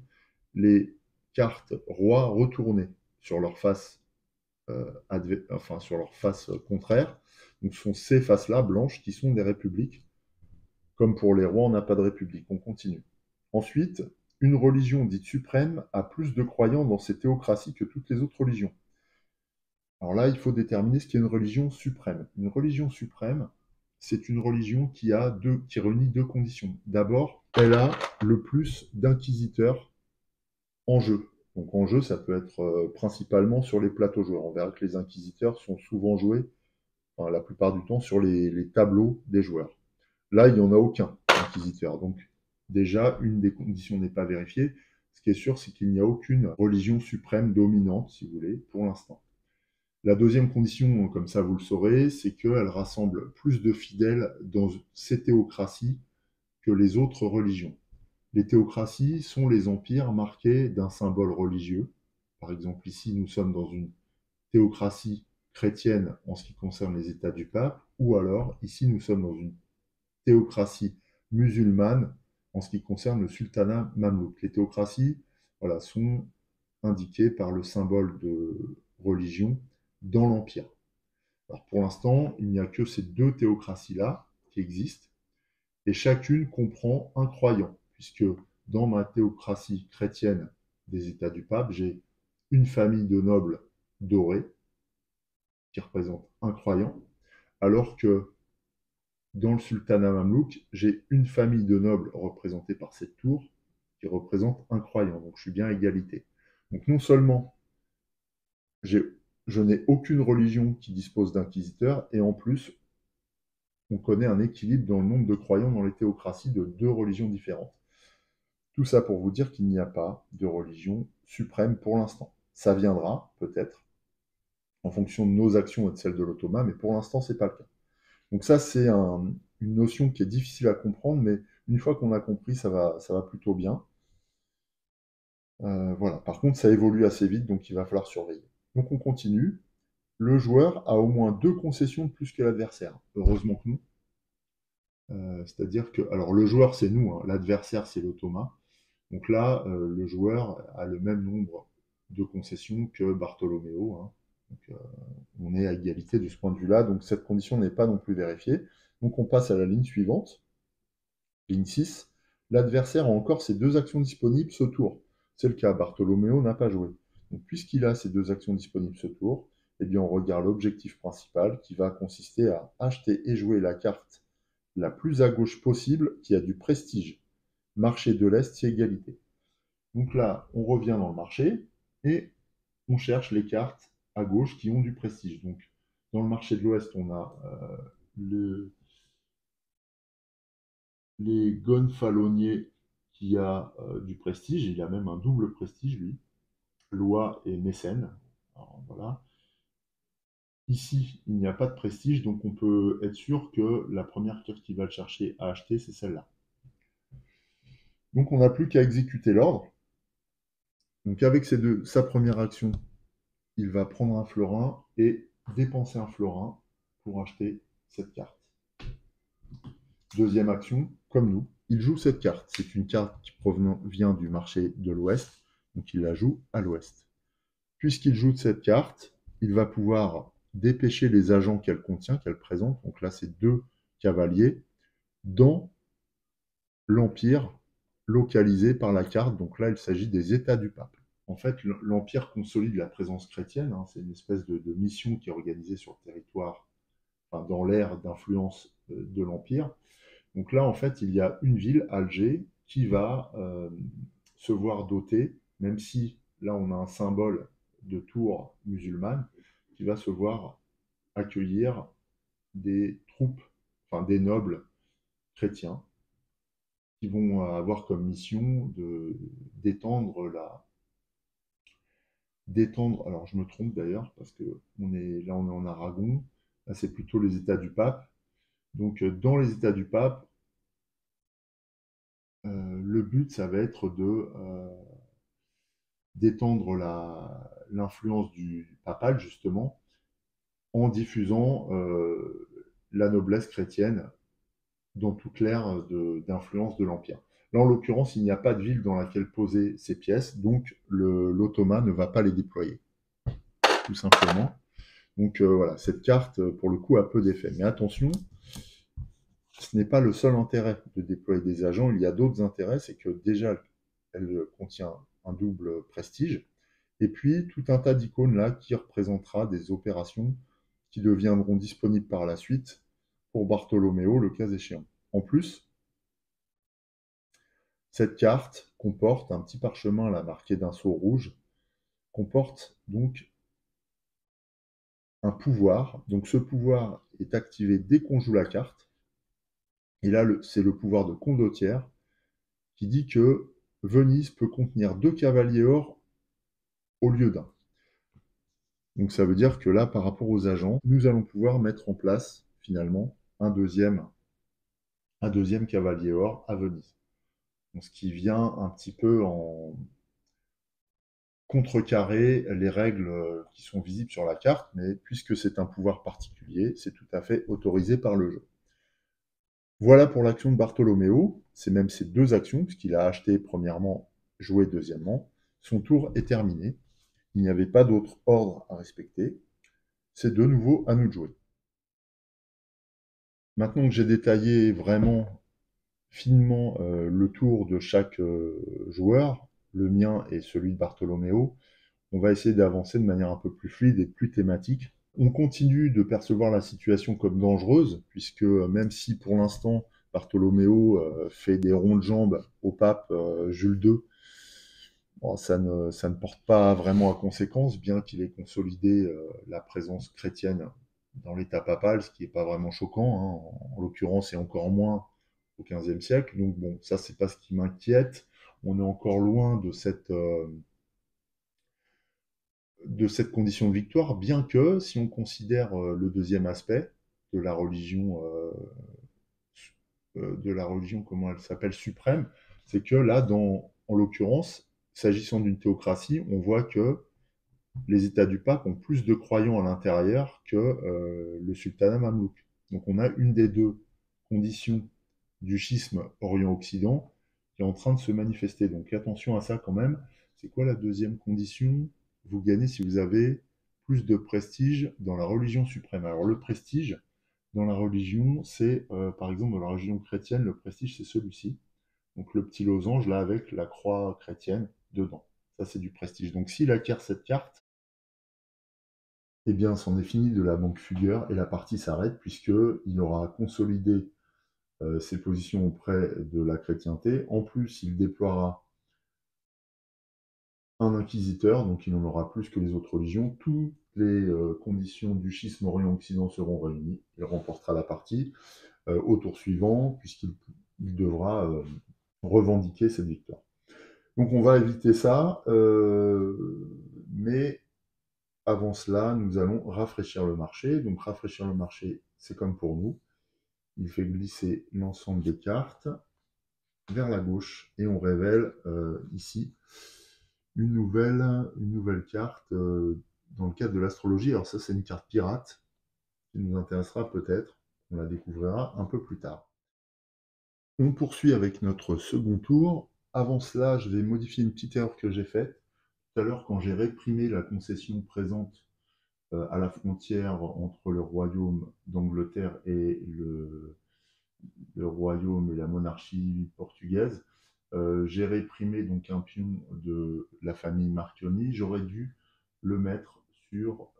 les cartes rois retournées sur leur face, sur leur face contraire. Donc, ce sont ces faces-là, blanches, qui sont des républiques. Comme pour les rois, on n'a pas de république. On continue. Ensuite, une religion dite suprême a plus de croyants dans ses théocraties que toutes les autres religions. Alors là, il faut déterminer ce qu'est une religion suprême. Une religion suprême, c'est une religion qui réunit deux conditions. D'abord, elle a le plus d'inquisiteurs en jeu. Donc en jeu, ça peut être principalement sur les plateaux joueurs. On verra que les inquisiteurs sont souvent joués, enfin, la plupart du temps, sur les tableaux des joueurs. Là, il n'y en a aucun inquisiteur. Donc déjà, une des conditions n'est pas vérifiée. Ce qui est sûr, c'est qu'il n'y a aucune religion suprême dominante, si vous voulez, pour l'instant. La deuxième condition, comme ça vous le saurez, c'est qu'elle rassemble plus de fidèles dans ces théocraties que les autres religions. Les théocraties sont les empires marqués d'un symbole religieux. Par exemple, ici, nous sommes dans une théocratie chrétienne en ce qui concerne les États du pape, ou alors, ici, nous sommes dans une théocratie musulmane en ce qui concerne le sultanat mamelouk. Les théocraties, voilà, sont indiquées par le symbole de religion dans l'empire. Alors pour l'instant, il n'y a que ces deux théocraties-là qui existent, et chacune comprend un croyant, puisque dans ma théocratie chrétienne des États du pape, j'ai une famille de nobles dorés qui représente un croyant, alors que dans le sultanat mamelouk, j'ai une famille de nobles représentée par cette tour qui représente un croyant. Donc je suis bien à égalité. Donc non seulement je n'ai aucune religion qui dispose d'inquisiteurs, et en plus, on connaît un équilibre dans le nombre de croyants dans les théocraties de deux religions différentes. Tout ça pour vous dire qu'il n'y a pas de religion suprême pour l'instant. Ça viendra, peut-être, en fonction de nos actions et de celles de l'Ottoman, mais pour l'instant, ce n'est pas le cas. Donc ça, c'est une notion qui est difficile à comprendre, mais une fois qu'on a compris, ça va plutôt bien. Voilà. Par contre, ça évolue assez vite, donc il va falloir surveiller. Donc on continue. Le joueur a au moins 2 concessions de plus que l'adversaire. Heureusement que nous. C'est-à-dire que, alors le joueur c'est nous, hein, l'adversaire c'est l'Ottoman. Donc là, le joueur a le même nombre de concessions que Bartolomeo, hein. Donc, on est à égalité de ce point de vue-là, donc cette condition n'est pas non plus vérifiée. Donc on passe à la ligne suivante, ligne 6. L'adversaire a encore ses 2 actions disponibles ce tour. C'est le cas, Bartolomeo n'a pas joué. Donc puisqu'il a ces 2 actions disponibles ce tour, eh bien on regarde l'objectif principal qui va consister à acheter et jouer la carte la plus à gauche possible qui a du prestige. Marché de l'Est, c'est égalité. Donc là, on revient dans le marché et on cherche les cartes à gauche qui ont du prestige. Donc dans le marché de l'Ouest, on a les gonfaloniers qui a du prestige. Il a même un double prestige, lui. Loi et mécène. Alors, voilà. Ici, il n'y a pas de prestige, donc on peut être sûr que la première carte qu'il va le chercher à acheter, c'est celle-là. Donc on n'a plus qu'à exécuter l'ordre. Donc avec sa première action, il va prendre un florin et dépenser un florin pour acheter cette carte. Deuxième action, comme nous, il joue cette carte. C'est une carte qui vient du marché de l'Ouest, donc il la joue à l'Ouest. Puisqu'il joue cette carte, il va pouvoir dépêcher les agents qu'elle contient, qu'elle présente, donc là c'est 2 cavaliers, dans l'empire localisé par la carte. Donc là il s'agit des États du pape. En fait, l'empire consolide la présence chrétienne, hein, c'est une espèce de mission qui est organisée sur le territoire, enfin, dans l'ère d'influence de l'empire. Donc là, en fait, il y a une ville, Alger, qui va se voir dotée, même si là on a un symbole de tour musulmane, qui va se voir accueillir des troupes, enfin des nobles chrétiens, qui vont avoir comme mission d'étendre, alors je me trompe d'ailleurs, parce que on est en Aragon, là c'est plutôt les États du pape. Donc dans les États du pape, le but, ça va être d'étendre l'influence du papal, justement, en diffusant la noblesse chrétienne dans toute l'ère d'influence de l'Empire. Là, en l'occurrence, il n'y a pas de ville dans laquelle poser ces pièces, donc l'Ottoman ne va pas les déployer, tout simplement. Donc voilà, cette carte, pour le coup, a peu d'effet. Mais attention, ce n'est pas le seul intérêt de déployer des agents, il y a d'autres intérêts, c'est que déjà, elle contient un double prestige, et puis tout un tas d'icônes là qui représentera des opérations qui deviendront disponibles par la suite pour Bartolomeo, le cas échéant. En plus, cette carte comporte un petit parchemin là marqué d'un sceau rouge, comporte donc un pouvoir. Donc ce pouvoir est activé dès qu'on joue la carte. Et là, c'est le pouvoir de condottière qui dit que Venise peut contenir 2 cavaliers or au lieu d'un. Donc ça veut dire que là, par rapport aux agents, nous allons pouvoir mettre en place finalement un deuxième cavalier or à Venise. Donc, ce qui vient un petit peu en contrecarrer les règles qui sont visibles sur la carte, mais puisque c'est un pouvoir particulier, c'est tout à fait autorisé par le jeu. Voilà pour l'action de Bartolomeo, c'est même ces deux actions, puisqu'il a acheté premièrement, joué deuxièmement. Son tour est terminé, il n'y avait pas d'autre ordre à respecter, c'est de nouveau à nous de jouer. Maintenant que j'ai détaillé vraiment finement le tour de chaque joueur, le mien et celui de Bartolomeo, on va essayer d'avancer de manière un peu plus fluide et plus thématique. On continue de percevoir la situation comme dangereuse, puisque même si pour l'instant Bartolomeo fait des ronds de jambes au pape Jules II, bon, ça ne porte pas vraiment à conséquence, bien qu'il ait consolidé la présence chrétienne dans l'État papal, ce qui n'est pas vraiment choquant, hein, en l'occurrence, et encore moins au XVe siècle. Donc bon, ça, c'est pas ce qui m'inquiète. On est encore loin de cette condition de victoire, bien que, si on considère le deuxième aspect de la religion, comment elle s'appelle, suprême, c'est que là, en l'occurrence, s'agissant d'une théocratie, on voit que les États du pape ont plus de croyants à l'intérieur que le sultanat mamelouk. Donc on a une des deux conditions du schisme Orient-Occident qui est en train de se manifester. Donc attention à ça quand même. C'est quoi la deuxième condition? Vous gagnez si vous avez plus de prestige dans la religion suprême. Alors le prestige dans la religion, c'est par exemple dans la religion chrétienne, le prestige c'est celui-ci. Donc le petit losange là avec la croix chrétienne dedans. Ça c'est du prestige. Donc s'il acquiert cette carte, eh bien c'en est fini de la banque fugueur et la partie s'arrête puisqu'il aura consolidé ses positions auprès de la chrétienté. En plus, il déploiera un inquisiteur, donc il en aura plus que les autres religions. Toutes les conditions du schisme Orient-Occident seront réunies. Il remportera la partie au tour suivant, puisqu'il devra revendiquer cette victoire. Donc on va éviter ça, mais avant cela, nous allons rafraîchir le marché. Donc rafraîchir le marché, c'est comme pour nous. Il fait glisser l'ensemble des cartes vers la gauche et on révèle ici une nouvelle carte dans le cadre de l'astrologie. Alors ça, c'est une carte pirate qui nous intéressera peut-être. On la découvrira un peu plus tard. On poursuit avec notre second tour. Avant cela, je vais modifier une petite erreur que j'ai faite. Tout à l'heure, quand j'ai réprimé la concession présente à la frontière entre le royaume d'Angleterre et le royaume et la monarchie portugaise, j'ai réprimé donc un pion de la famille Marchionni. J'aurais dû le mettre sur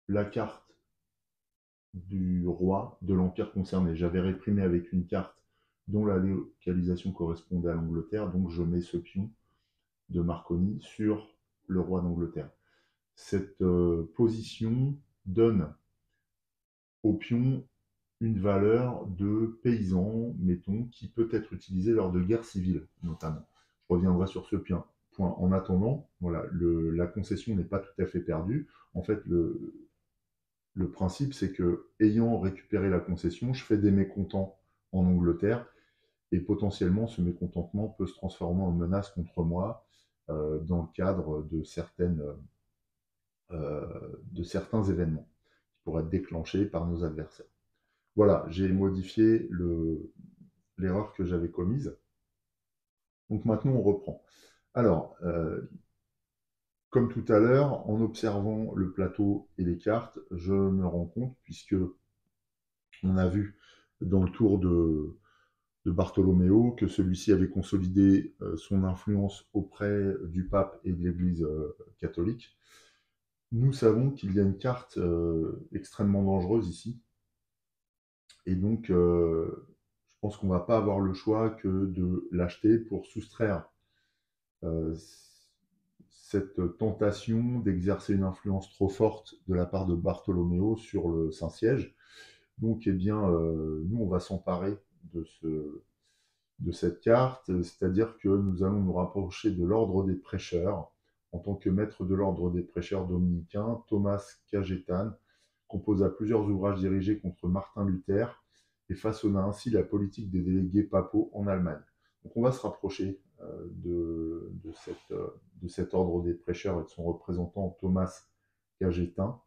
la carte du roi de l'empire concerné. J'avais réprimé avec une carte dont la localisation correspondait à l'Angleterre, donc je mets ce pion de Marconi sur le roi d'Angleterre. Cette position donne au pion une valeur de paysan, mettons, qui peut être utilisée lors de guerres civiles, notamment. Je reviendrai sur ce point. En attendant, voilà, la concession n'est pas tout à fait perdue. En fait, le principe, c'est que, ayant récupéré la concession, je fais des mécontents en Angleterre, et potentiellement, ce mécontentement peut se transformer en menace contre moi dans le cadre de certains événements qui pourraient être déclenchés par nos adversaires. Voilà, j'ai modifié l'erreur que j'avais commise. Donc maintenant, on reprend. Alors, comme tout à l'heure, en observant le plateau et les cartes, je me rends compte, puisque on a vu dans le tour de Bartolomeo que celui-ci avait consolidé son influence auprès du pape et de l'Église catholique. Nous savons qu'il y a une carte extrêmement dangereuse ici. Et donc, je pense qu'on ne va pas avoir le choix que de l'acheter pour soustraire cette tentation d'exercer une influence trop forte de la part de Bartolomeo sur le Saint-Siège. Donc, eh bien, nous, on va s'emparer de de cette carte, c'est-à-dire que nous allons nous rapprocher de l'ordre des prêcheurs. En tant que maître de l'ordre des prêcheurs dominicains, Thomas Cajetan composa plusieurs ouvrages dirigés contre Martin Luther et façonna ainsi la politique des délégués papaux en Allemagne. Donc on va se rapprocher de cet ordre des prêcheurs et de son représentant Thomas Cajetan,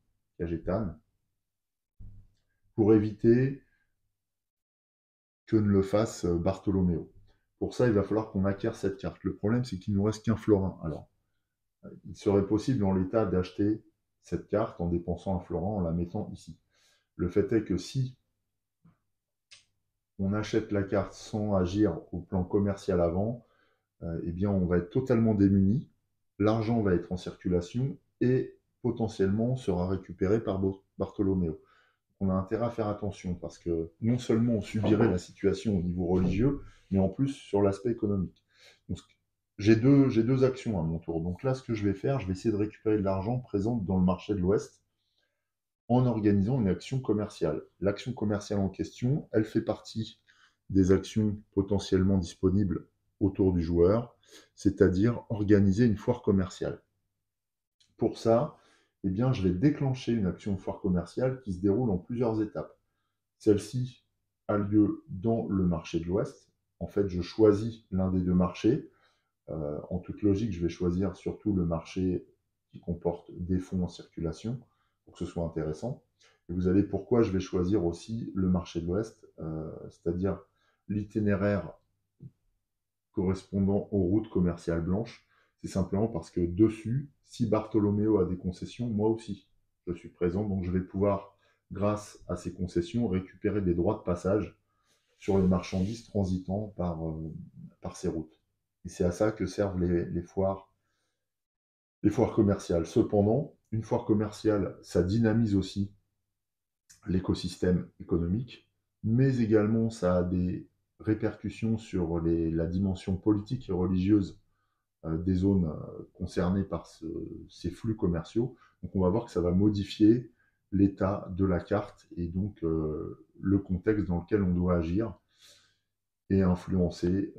pour éviter que ne le fasse Bartholoméo. Pour ça, il va falloir qu'on acquiert cette carte. Le problème, c'est qu'il ne nous reste qu'un florin. Alors, il serait possible en l'état d'acheter cette carte en dépensant un florin, en la mettant ici. Le fait est que si on achète la carte sans agir au plan commercial avant, eh bien, on va être totalement démuni. L'argent va être en circulation et potentiellement sera récupéré par Bartholoméo. On a intérêt à faire attention parce que non seulement on subirait la situation au niveau religieux, mais en plus sur l'aspect économique. J'ai deux actions à mon tour. Donc là, ce que je vais faire, je vais essayer de récupérer de l'argent présent dans le marché de l'Ouest en organisant une action commerciale. L'action commerciale en question, elle fait partie des actions potentiellement disponibles autour du joueur, c'est-à-dire organiser une foire commerciale. Pour ça, eh bien, je vais déclencher une action de foire commerciale qui se déroule en plusieurs étapes. Celle-ci a lieu dans le marché de l'Ouest. En fait, je choisis l'un des deux marchés. En toute logique, je vais choisir surtout le marché qui comporte des fonds en circulation pour que ce soit intéressant. Et vous allez pourquoi je vais choisir aussi le marché de l'Ouest, c'est-à-dire l'itinéraire correspondant aux routes commerciales blanches. C'est simplement parce que dessus, si Bartholoméo a des concessions, moi aussi, je suis présent, donc je vais pouvoir, grâce à ces concessions, récupérer des droits de passage sur les marchandises transitant par ces routes. Et c'est à ça que servent les foires commerciales. Cependant, une foire commerciale, ça dynamise aussi l'écosystème économique, mais également ça a des répercussions sur la dimension politique et religieuse des zones concernées par ces flux commerciaux. Donc on va voir que ça va modifier l'état de la carte et donc le contexte dans lequel on doit agir et influencer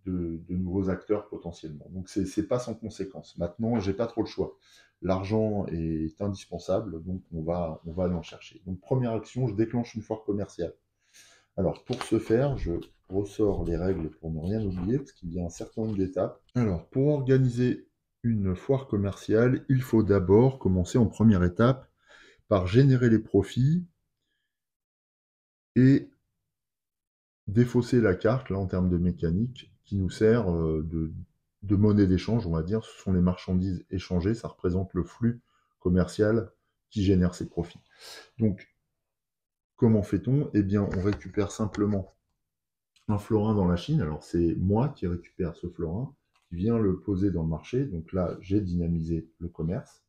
de nouveaux acteurs potentiellement. Donc c'est pas sans conséquence. Maintenant, j'ai pas trop le choix. L'argent est indispensable, donc on va aller en chercher. Donc première action, je déclenche une foire commerciale. Alors pour ce faire, je ressors les règles pour ne rien oublier, parce qu'il y a un certain nombre d'étapes. Alors pour organiser une foire commerciale, il faut d'abord commencer en première étape par générer les profits et défausser la carte, là, en termes de mécanique, qui nous sert de monnaie d'échange, on va dire. Ce sont les marchandises échangées, ça représente le flux commercial qui génère ces profits. Donc, comment fait-on? Eh bien, on récupère simplement un florin dans la Chine. Alors, c'est moi qui récupère ce florin, qui vient le poser dans le marché. Donc là, j'ai dynamisé le commerce.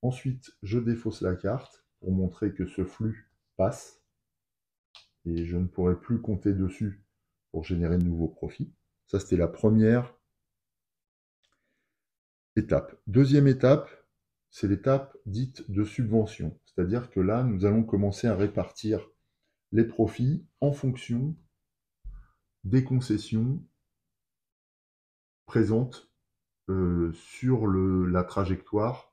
Ensuite, je défausse la carte pour montrer que ce flux passe et je ne pourrai plus compter dessus pour générer de nouveaux profits. Ça, c'était la première étape. Deuxième étape, c'est l'étape dite de subvention. C'est-à-dire que là, nous allons commencer à répartir les profits en fonction des concessions présentes sur la trajectoire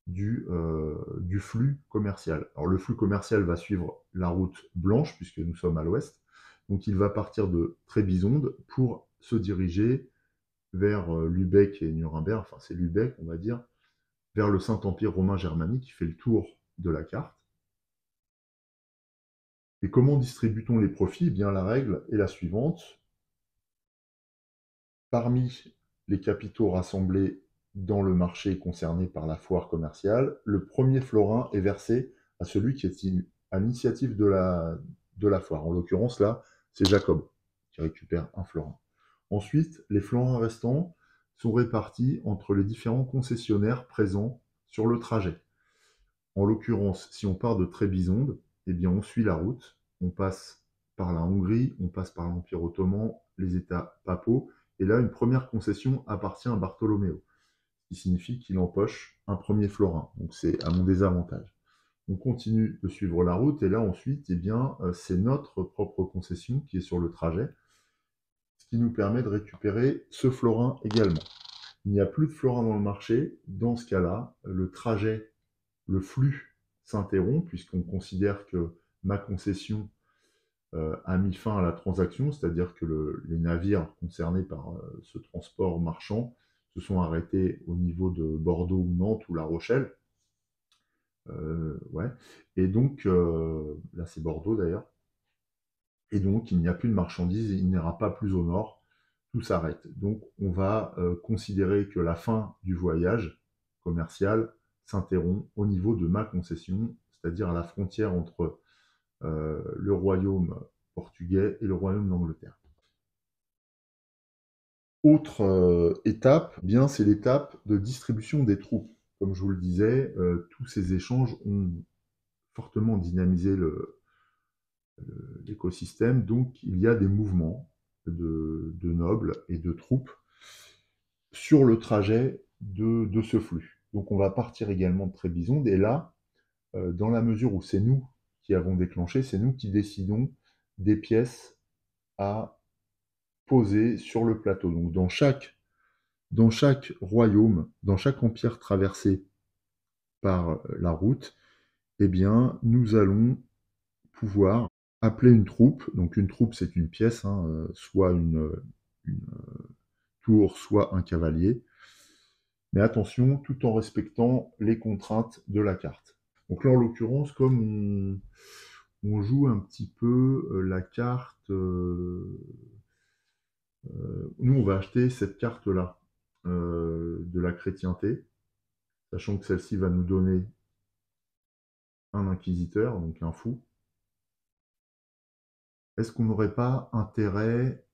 du flux commercial. Alors le flux commercial va suivre la route blanche, puisque nous sommes à l'ouest. Donc il va partir de Trébizonde pour se diriger vers Lübeck et Nuremberg, enfin c'est Lübeck on va dire, vers le Saint-Empire romain germanique qui fait le tour de la carte. Et comment distribue-t-on les profits? Eh bien la règle est la suivante. Parmi les capitaux rassemblés dans le marché concerné par la foire commerciale, le premier florin est versé à celui qui est à l'initiative de la foire. En l'occurrence, là, c'est Jacob qui récupère un florin. Ensuite, les florins restants sont répartis entre les différents concessionnaires présents sur le trajet. En l'occurrence, si on part de Trébizonde, eh bien on suit la route, on passe par la Hongrie, on passe par l'Empire ottoman, les États papaux, et là une première concession appartient à Bartholoméo, ce qui signifie qu'il empoche un premier florin, donc c'est à mon désavantage. On continue de suivre la route, et là ensuite, eh bien, c'est notre propre concession qui est sur le trajet, qui nous permet de récupérer ce florin également. Il n'y a plus de florin dans le marché. Dans ce cas-là, le trajet, le flux s'interrompt puisqu'on considère que ma concession a mis fin à la transaction, c'est-à-dire que les navires concernés par ce transport marchand se sont arrêtés au niveau de Bordeaux ou Nantes ou La Rochelle. Ouais. Et donc, là c'est Bordeaux d'ailleurs. Et donc, il n'y a plus de marchandises, il n'ira pas plus au nord, tout s'arrête. Donc, on va considérer que la fin du voyage commercial s'interrompt au niveau de ma concession, c'est-à-dire à la frontière entre le royaume portugais et le royaume d'Angleterre. Autre étape, eh bien c'est l'étape de distribution des troupes. Comme je vous le disais, tous ces échanges ont fortement dynamisé l'écosystème, donc il y a des mouvements de nobles et de troupes sur le trajet de ce flux. Donc on va partir également de Trébizonde, et là, dans la mesure où c'est nous qui avons déclenché, c'est nous qui décidons des pièces à poser sur le plateau. Donc dans chaque royaume, dans chaque empire traversé par la route, eh bien, nous allons pouvoir appeler une troupe. Donc une troupe, c'est une pièce, hein, soit une tour, soit un cavalier. Mais attention, tout en respectant les contraintes de la carte. Donc là, en l'occurrence, comme on joue un petit peu la carte, nous, on va acheter cette carte-là de la chrétienté, sachant que celle-ci va nous donner un inquisiteur, donc un fou. Est-ce qu'on n'aurait pas intérêt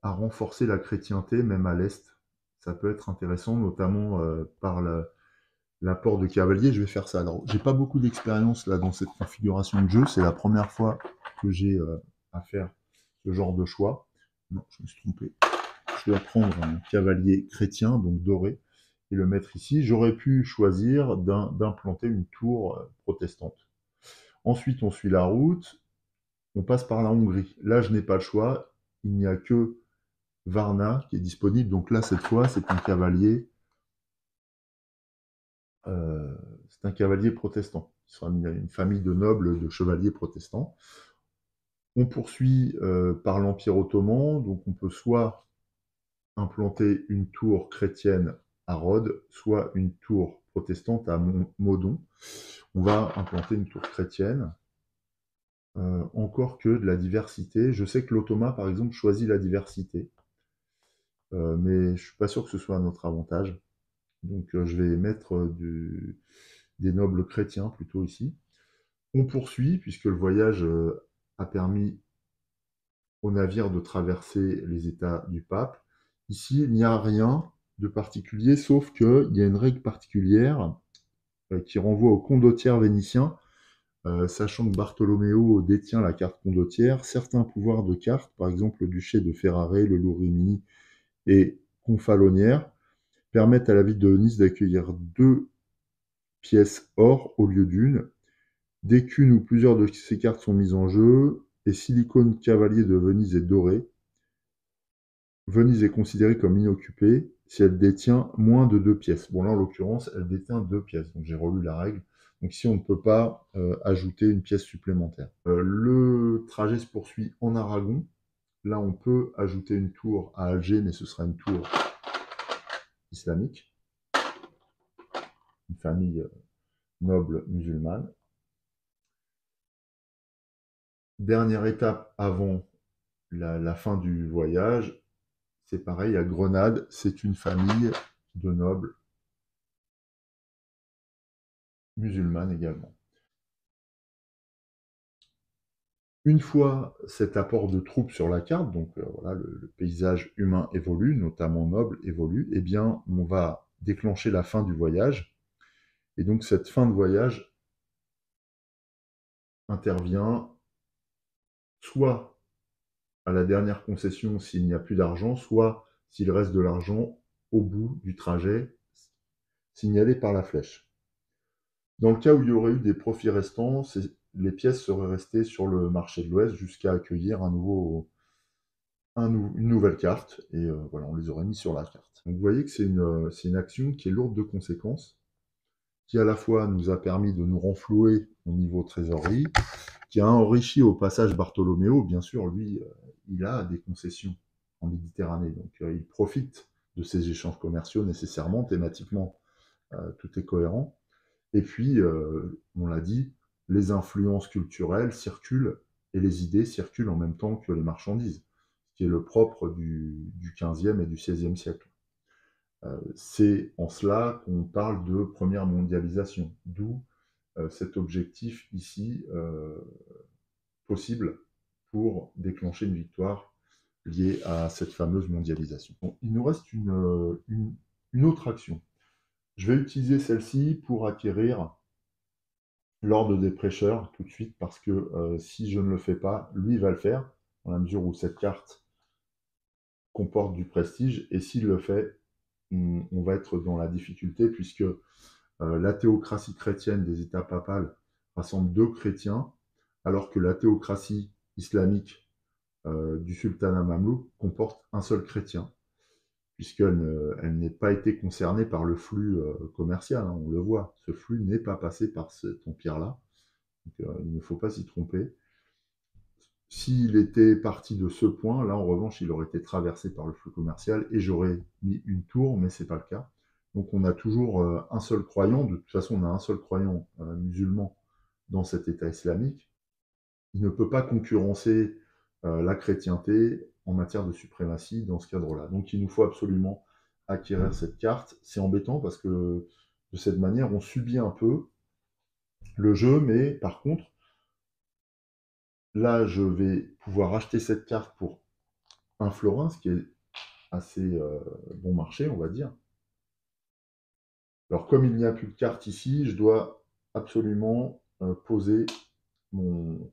à renforcer la chrétienté, même à l'Est? Ça peut être intéressant, notamment par l'apport de cavalier. Je vais faire ça. Alors, j'ai pas beaucoup d'expérience là dans cette configuration de jeu. C'est la première fois que j'ai à faire ce genre de choix. Non, je me suis trompé. Je dois prendre un cavalier chrétien, donc doré, et le mettre ici. J'aurais pu choisir d'implanter une tour protestante. Ensuite, on suit la route. On passe par la Hongrie. Là, je n'ai pas le choix. Il n'y a que Varna qui est disponible. Donc là, cette fois, c'est un cavalier protestant. Il sera une famille de nobles, de chevaliers protestants. On poursuit par l'Empire ottoman, donc on peut soit implanter une tour chrétienne à Rhodes, soit une tour protestante à Modon. On va implanter une tour chrétienne. Encore que de la diversité. Je sais que l'Ottoman, par exemple, choisit la diversité, mais je ne suis pas sûr que ce soit à notre avantage. Donc je vais mettre des nobles chrétiens plutôt ici. On poursuit, puisque le voyage a permis aux navires de traverser les États du pape. Ici, il n'y a rien de particulier, sauf qu'il y a une règle particulière qui renvoie au condottiere vénitien, sachant que Bartolomeo détient la carte condottiere. Certains pouvoirs de carte, par exemple le duché de Ferrare, le Louvre-Rimini et Confalonière, permettent à la ville de Nice d'accueillir 2 pièces or au lieu d'une. Dès qu'une ou plusieurs de ces cartes sont mises en jeu, et si l'icône cavalier de Venise est dorée, Venise est considérée comme inoccupée si elle détient moins de 2 pièces. Bon là, en l'occurrence, elle détient 2 pièces, donc j'ai relu la règle. Donc ici, on ne peut pas ajouter une pièce supplémentaire. Le trajet se poursuit en Aragon. Là, on peut ajouter une tour à Alger, mais ce sera une tour islamique. Une famille noble musulmane. Dernière étape avant la fin du voyage, c'est pareil, à Grenade, c'est une famille de nobles musulmanes également. Une fois cet apport de troupes sur la carte, donc voilà, le paysage humain évolue, notamment noble évolue, eh bien, on va déclencher la fin du voyage. Et donc, cette fin de voyage intervient soit à la dernière concession s'il n'y a plus d'argent, soit s'il reste de l'argent au bout du trajet signalé par la flèche. Dans le cas où il y aurait eu des profits restants, les pièces seraient restées sur le marché de l'Ouest jusqu'à accueillir un nouveau une nouvelle carte, et voilà, on les aurait mis sur la carte. Donc vous voyez que c'est une action qui est lourde de conséquences, qui à la fois nous a permis de nous renflouer au niveau trésorerie, qui a enrichi au passage Bartholoméo. Bien sûr, lui, il a des concessions en Méditerranée, donc il profite de ces échanges commerciaux nécessairement, thématiquement, tout est cohérent. Et puis, on l'a dit, les influences culturelles circulent et les idées circulent en même temps que les marchandises, ce qui est le propre du 15e et du 16e siècle. C'est en cela qu'on parle de première mondialisation, d'où cet objectif ici possible pour déclencher une victoire liée à cette fameuse mondialisation. Bon, il nous reste une autre action. Je vais utiliser celle-ci pour acquérir l'ordre des prêcheurs tout de suite parce que si je ne le fais pas, lui va le faire, dans la mesure où cette carte comporte du prestige, et s'il le fait, on va être dans la difficulté puisque la théocratie chrétienne des États papales rassemble 2 chrétiens, alors que la théocratie islamique du sultanat mamelouk comporte un seul chrétien, puisqu'elle n'est pas été concernée par le flux commercial, hein, on le voit. Ce flux n'est pas passé par cet empire-là, donc il ne faut pas s'y tromper. S'il était parti de ce point, là en revanche, il aurait été traversé par le flux commercial et j'aurais mis une tour, mais ce n'est pas le cas. Donc on a toujours un seul croyant, de toute façon on a un seul croyant musulman dans cet État islamique. Il ne peut pas concurrencer la chrétienté en matière de suprématie dans ce cadre-là. Donc il nous faut absolument acquérir cette carte. C'est embêtant parce que de cette manière, on subit un peu le jeu, mais par contre, là, je vais pouvoir acheter cette carte pour un florin, ce qui est assez bon marché, on va dire. Alors, comme il n'y a plus de carte ici, je dois absolument poser mon,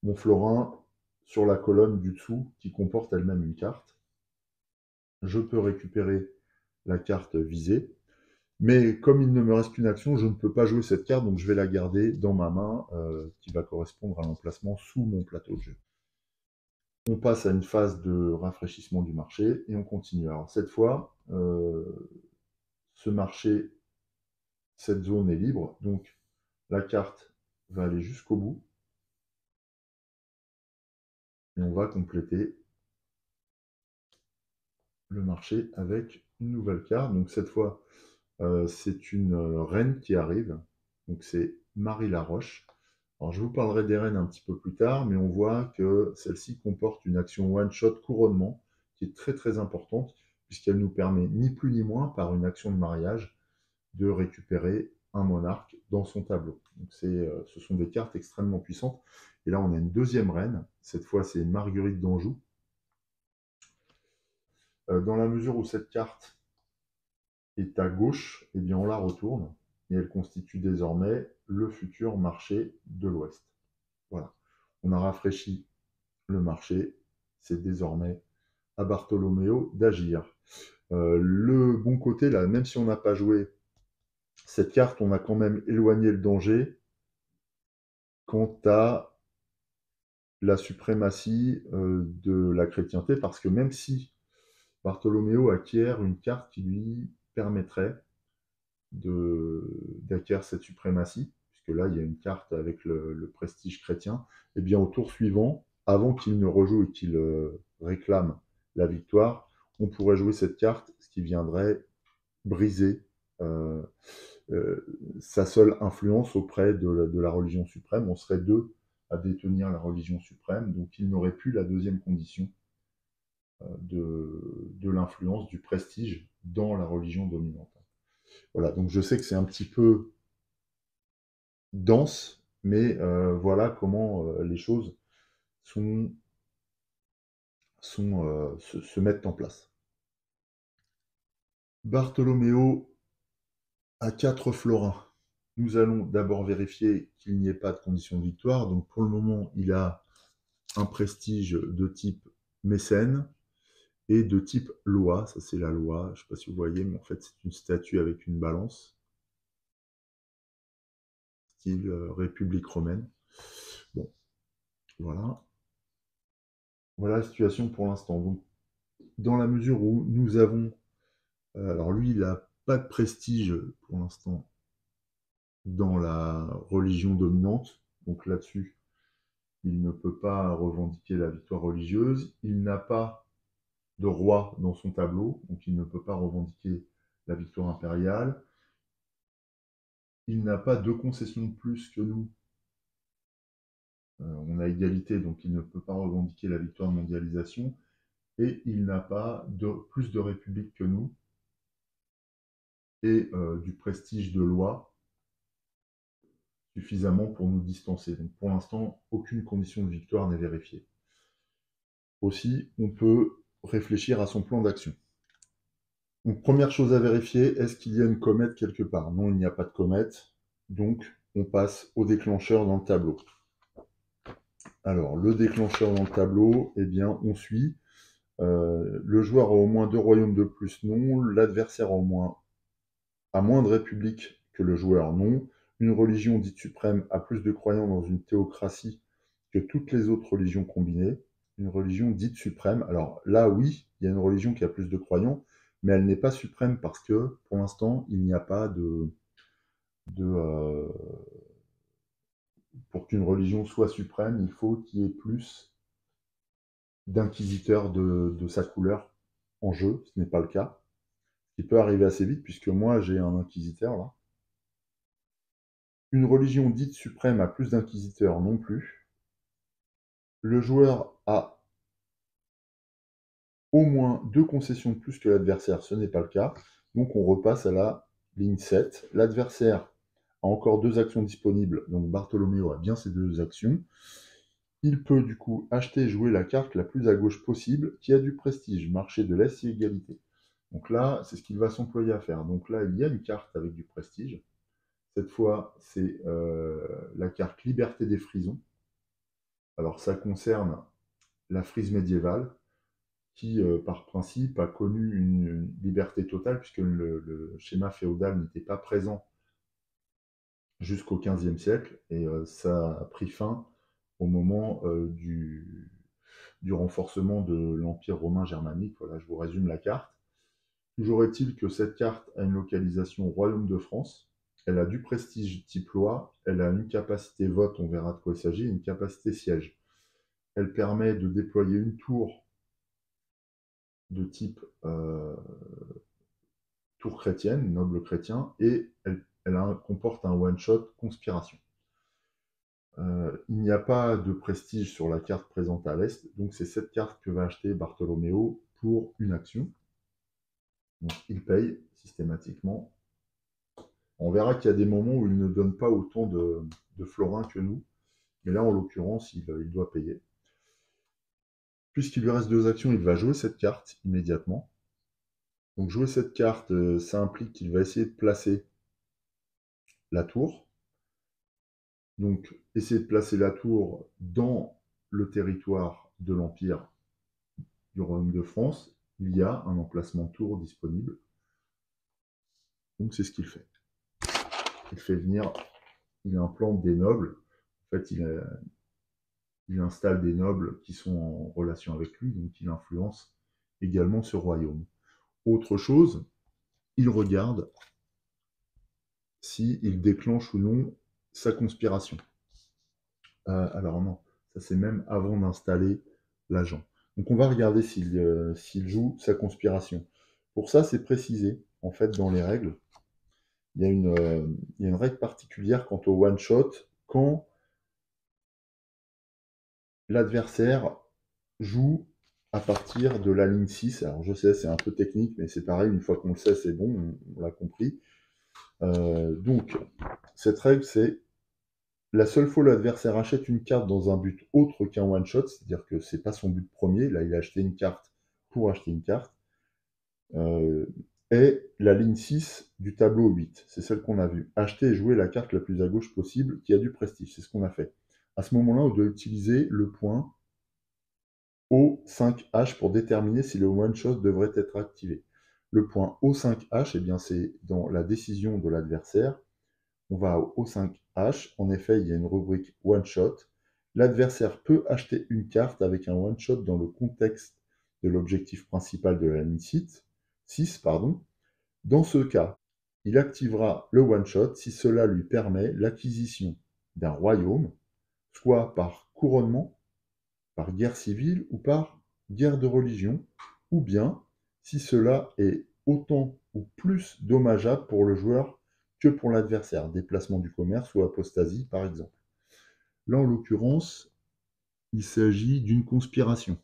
mon florin sur la colonne du dessous qui comporte elle-même une carte. Je peux récupérer la carte visée. Mais comme il ne me reste qu'une action, je ne peux pas jouer cette carte, donc je vais la garder dans ma main, qui va correspondre à l'emplacement sous mon plateau de jeu. On passe à une phase de rafraîchissement du marché et on continue. Alors cette fois, ce marché, cette zone est libre, donc la carte va aller jusqu'au bout et on va compléter le marché avec une nouvelle carte. Donc cette fois, c'est une reine qui arrive, donc c'est Marie Laroche. Alors je vous parlerai des reines un petit peu plus tard, mais on voit que celle-ci comporte une action one-shot couronnement qui est très très importante, puisqu'elle nous permet ni plus ni moins, par une action de mariage, de récupérer un monarque dans son tableau. Donc ce sont des cartes extrêmement puissantes. Et là, on a une deuxième reine. Cette fois, c'est Marguerite d'Anjou. Dans la mesure où cette carte est à gauche, eh bien, on la retourne et elle constitue désormais le futur marché de l'Ouest. Voilà. On a rafraîchi le marché. C'est désormais à Bartholoméo d'agir. Le bon côté, là, même si on n'a pas joué cette carte, on a quand même éloigné le danger quant à la suprématie de la chrétienté, parce que même si Bartholoméo acquiert une carte qui lui permettrait d'acquérir cette suprématie, puisque là il y a une carte avec le prestige chrétien, et bien au tour suivant, avant qu'il ne rejoue et qu'il réclame la victoire, on pourrait jouer cette carte, ce qui viendrait briser euh, sa seule influence auprès de la religion suprême. On serait deux à détenir la religion suprême, donc il n'aurait plus la deuxième condition de l'influence, du prestige dans la religion dominante. Voilà, donc je sais que c'est un petit peu dense, mais voilà comment les choses se mettent en place. Bartholoméo a 4 florins. Nous allons d'abord vérifier qu'il n'y ait pas de condition de victoire. Donc pour le moment, il a un prestige de type mécène et de type loi. Ça, c'est la loi. Je ne sais pas si vous voyez, mais en fait, c'est une statue avec une balance, style République romaine. Bon, voilà. Voilà la situation pour l'instant. Donc, dans la mesure où nous avons... alors lui, il n'a pas de prestige pour l'instant dans la religion dominante. Donc là-dessus, il ne peut pas revendiquer la victoire religieuse. Il n'a pas de roi dans son tableau, donc il ne peut pas revendiquer la victoire impériale. Il n'a pas deux concessions de plus que nous. On a égalité, donc il ne peut pas revendiquer la victoire de mondialisation. Et il n'a pas plus de république que nous et du prestige de loi suffisamment pour nous distancer. Donc pour l'instant, aucune condition de victoire n'est vérifiée. Aussi, on peut réfléchir à son plan d'action. Donc première chose à vérifier, est-ce qu'il y a une comète quelque part? Non, il n'y a pas de comète, donc on passe au déclencheur dans le tableau. Alors, le déclencheur dans le tableau, eh bien, on suit. Le joueur a au moins 2 royaumes de plus, non. L'adversaire a moins de républiques que le joueur, non. Une religion dite suprême a plus de croyants dans une théocratie que toutes les autres religions combinées. Une religion dite suprême. Alors là, oui, il y a une religion qui a plus de croyants, mais elle n'est pas suprême parce que, pour l'instant, il n'y a pas de pour qu'une religion soit suprême, il faut qu'il y ait plus d'inquisiteurs de sa couleur en jeu. Ce n'est pas le cas. Ce qui peut arriver assez vite, puisque moi, j'ai un inquisiteur là. Une religion dite suprême a plus d'inquisiteurs non plus. Le joueur a au moins 2 concessions de plus que l'adversaire, ce n'est pas le cas. Donc on repasse à la ligne 7. L'adversaire a encore 2 actions disponibles, donc Bartholoméo a bien ces 2 actions. Il peut du coup acheter et jouer la carte la plus à gauche possible, qui a du prestige, marché de l'Est et égalité. Donc là, c'est ce qu'il va s'employer à faire. Donc là, il y a une carte avec du prestige. Cette fois, c'est la carte Liberté des frisons. Alors ça concerne la frise médiévale, qui, par principe, a connu une liberté totale, puisque le schéma féodal n'était pas présent jusqu'au XVe siècle, et ça a pris fin au moment du renforcement de l'Empire romain germanique. Voilà, je vous résume la carte. Toujours est-il que cette carte a une localisation au Royaume de France, elle a du prestige type loi, elle a une capacité vote, on verra de quoi il s'agit, et une capacité siège. Elle permet de déployer une tour de type tour chrétienne, noble chrétien, et comporte un one-shot conspiration. Il n'y a pas de prestige sur la carte présente à l'est, donc c'est cette carte que va acheter Bartholoméo pour une action. Donc il paye systématiquement. On verra qu'il y a des moments où il ne donne pas autant de florins que nous, mais là en l'occurrence il doit payer. Puisqu'il lui reste 2 actions, il va jouer cette carte immédiatement. Donc jouer cette carte, ça implique qu'il va essayer de placer la tour. Donc essayer de placer la tour dans le territoire de l'Empire du Royaume de France. Il y a un emplacement tour disponible. Donc c'est ce qu'il fait. Il fait venir, il implante des nobles. En fait, il installe des nobles qui sont en relation avec lui, donc il influence également ce royaume. Autre chose, il regarde s'il déclenche ou non sa conspiration. Alors non, ça c'est même avant d'installer l'agent. Donc on va regarder s'il joue sa conspiration. Pour ça, c'est précisé, en fait, dans les règles. Il y a une règle particulière quant au one-shot, quand l'adversaire joue à partir de la ligne 6. Alors je sais, c'est un peu technique, mais c'est pareil, une fois qu'on le sait, c'est bon, on l'a compris. Donc, cette règle, c'est la seule fois où l'adversaire achète une carte dans un but autre qu'un one-shot, c'est-à-dire que c'est pas son but premier, là il a acheté une carte pour acheter une carte, est la ligne 6 du tableau 8. C'est celle qu'on a vue. Acheter et jouer la carte la plus à gauche possible qui a du prestige. C'est ce qu'on a fait. À ce moment-là, on doit utiliser le point O5H pour déterminer si le one-shot devrait être activé. Le point O5H, eh bien, c'est dans la décision de l'adversaire. On va au O5H. En effet, il y a une rubrique one-shot. L'adversaire peut acheter une carte avec un one-shot dans le contexte de l'objectif principal de la ligne 6. Dans ce cas, il activera le one-shot si cela lui permet l'acquisition d'un royaume, soit par couronnement, par guerre civile ou par guerre de religion, ou bien si cela est autant ou plus dommageable pour le joueur que pour l'adversaire, déplacement du commerce ou apostasie par exemple. Là, en l'occurrence, il s'agit d'une conspiration.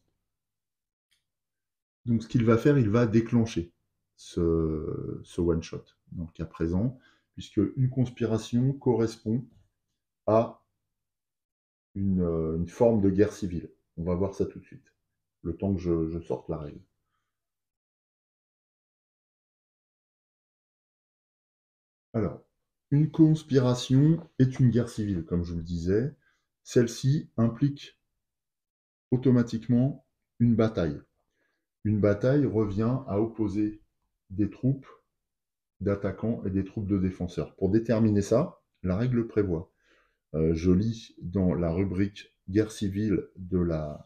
Donc, ce qu'il va faire, il va déclencher ce one-shot, dans le cas présent, puisque une conspiration correspond à une forme de guerre civile. On va voir ça tout de suite, le temps que je sorte la règle. Alors, une conspiration est une guerre civile, comme je vous le disais. Celle-ci implique automatiquement une bataille. Une bataille revient à opposer des troupes d'attaquants et des troupes de défenseurs. Pour déterminer ça, la règle prévoit. Je lis dans la rubrique guerre civile de la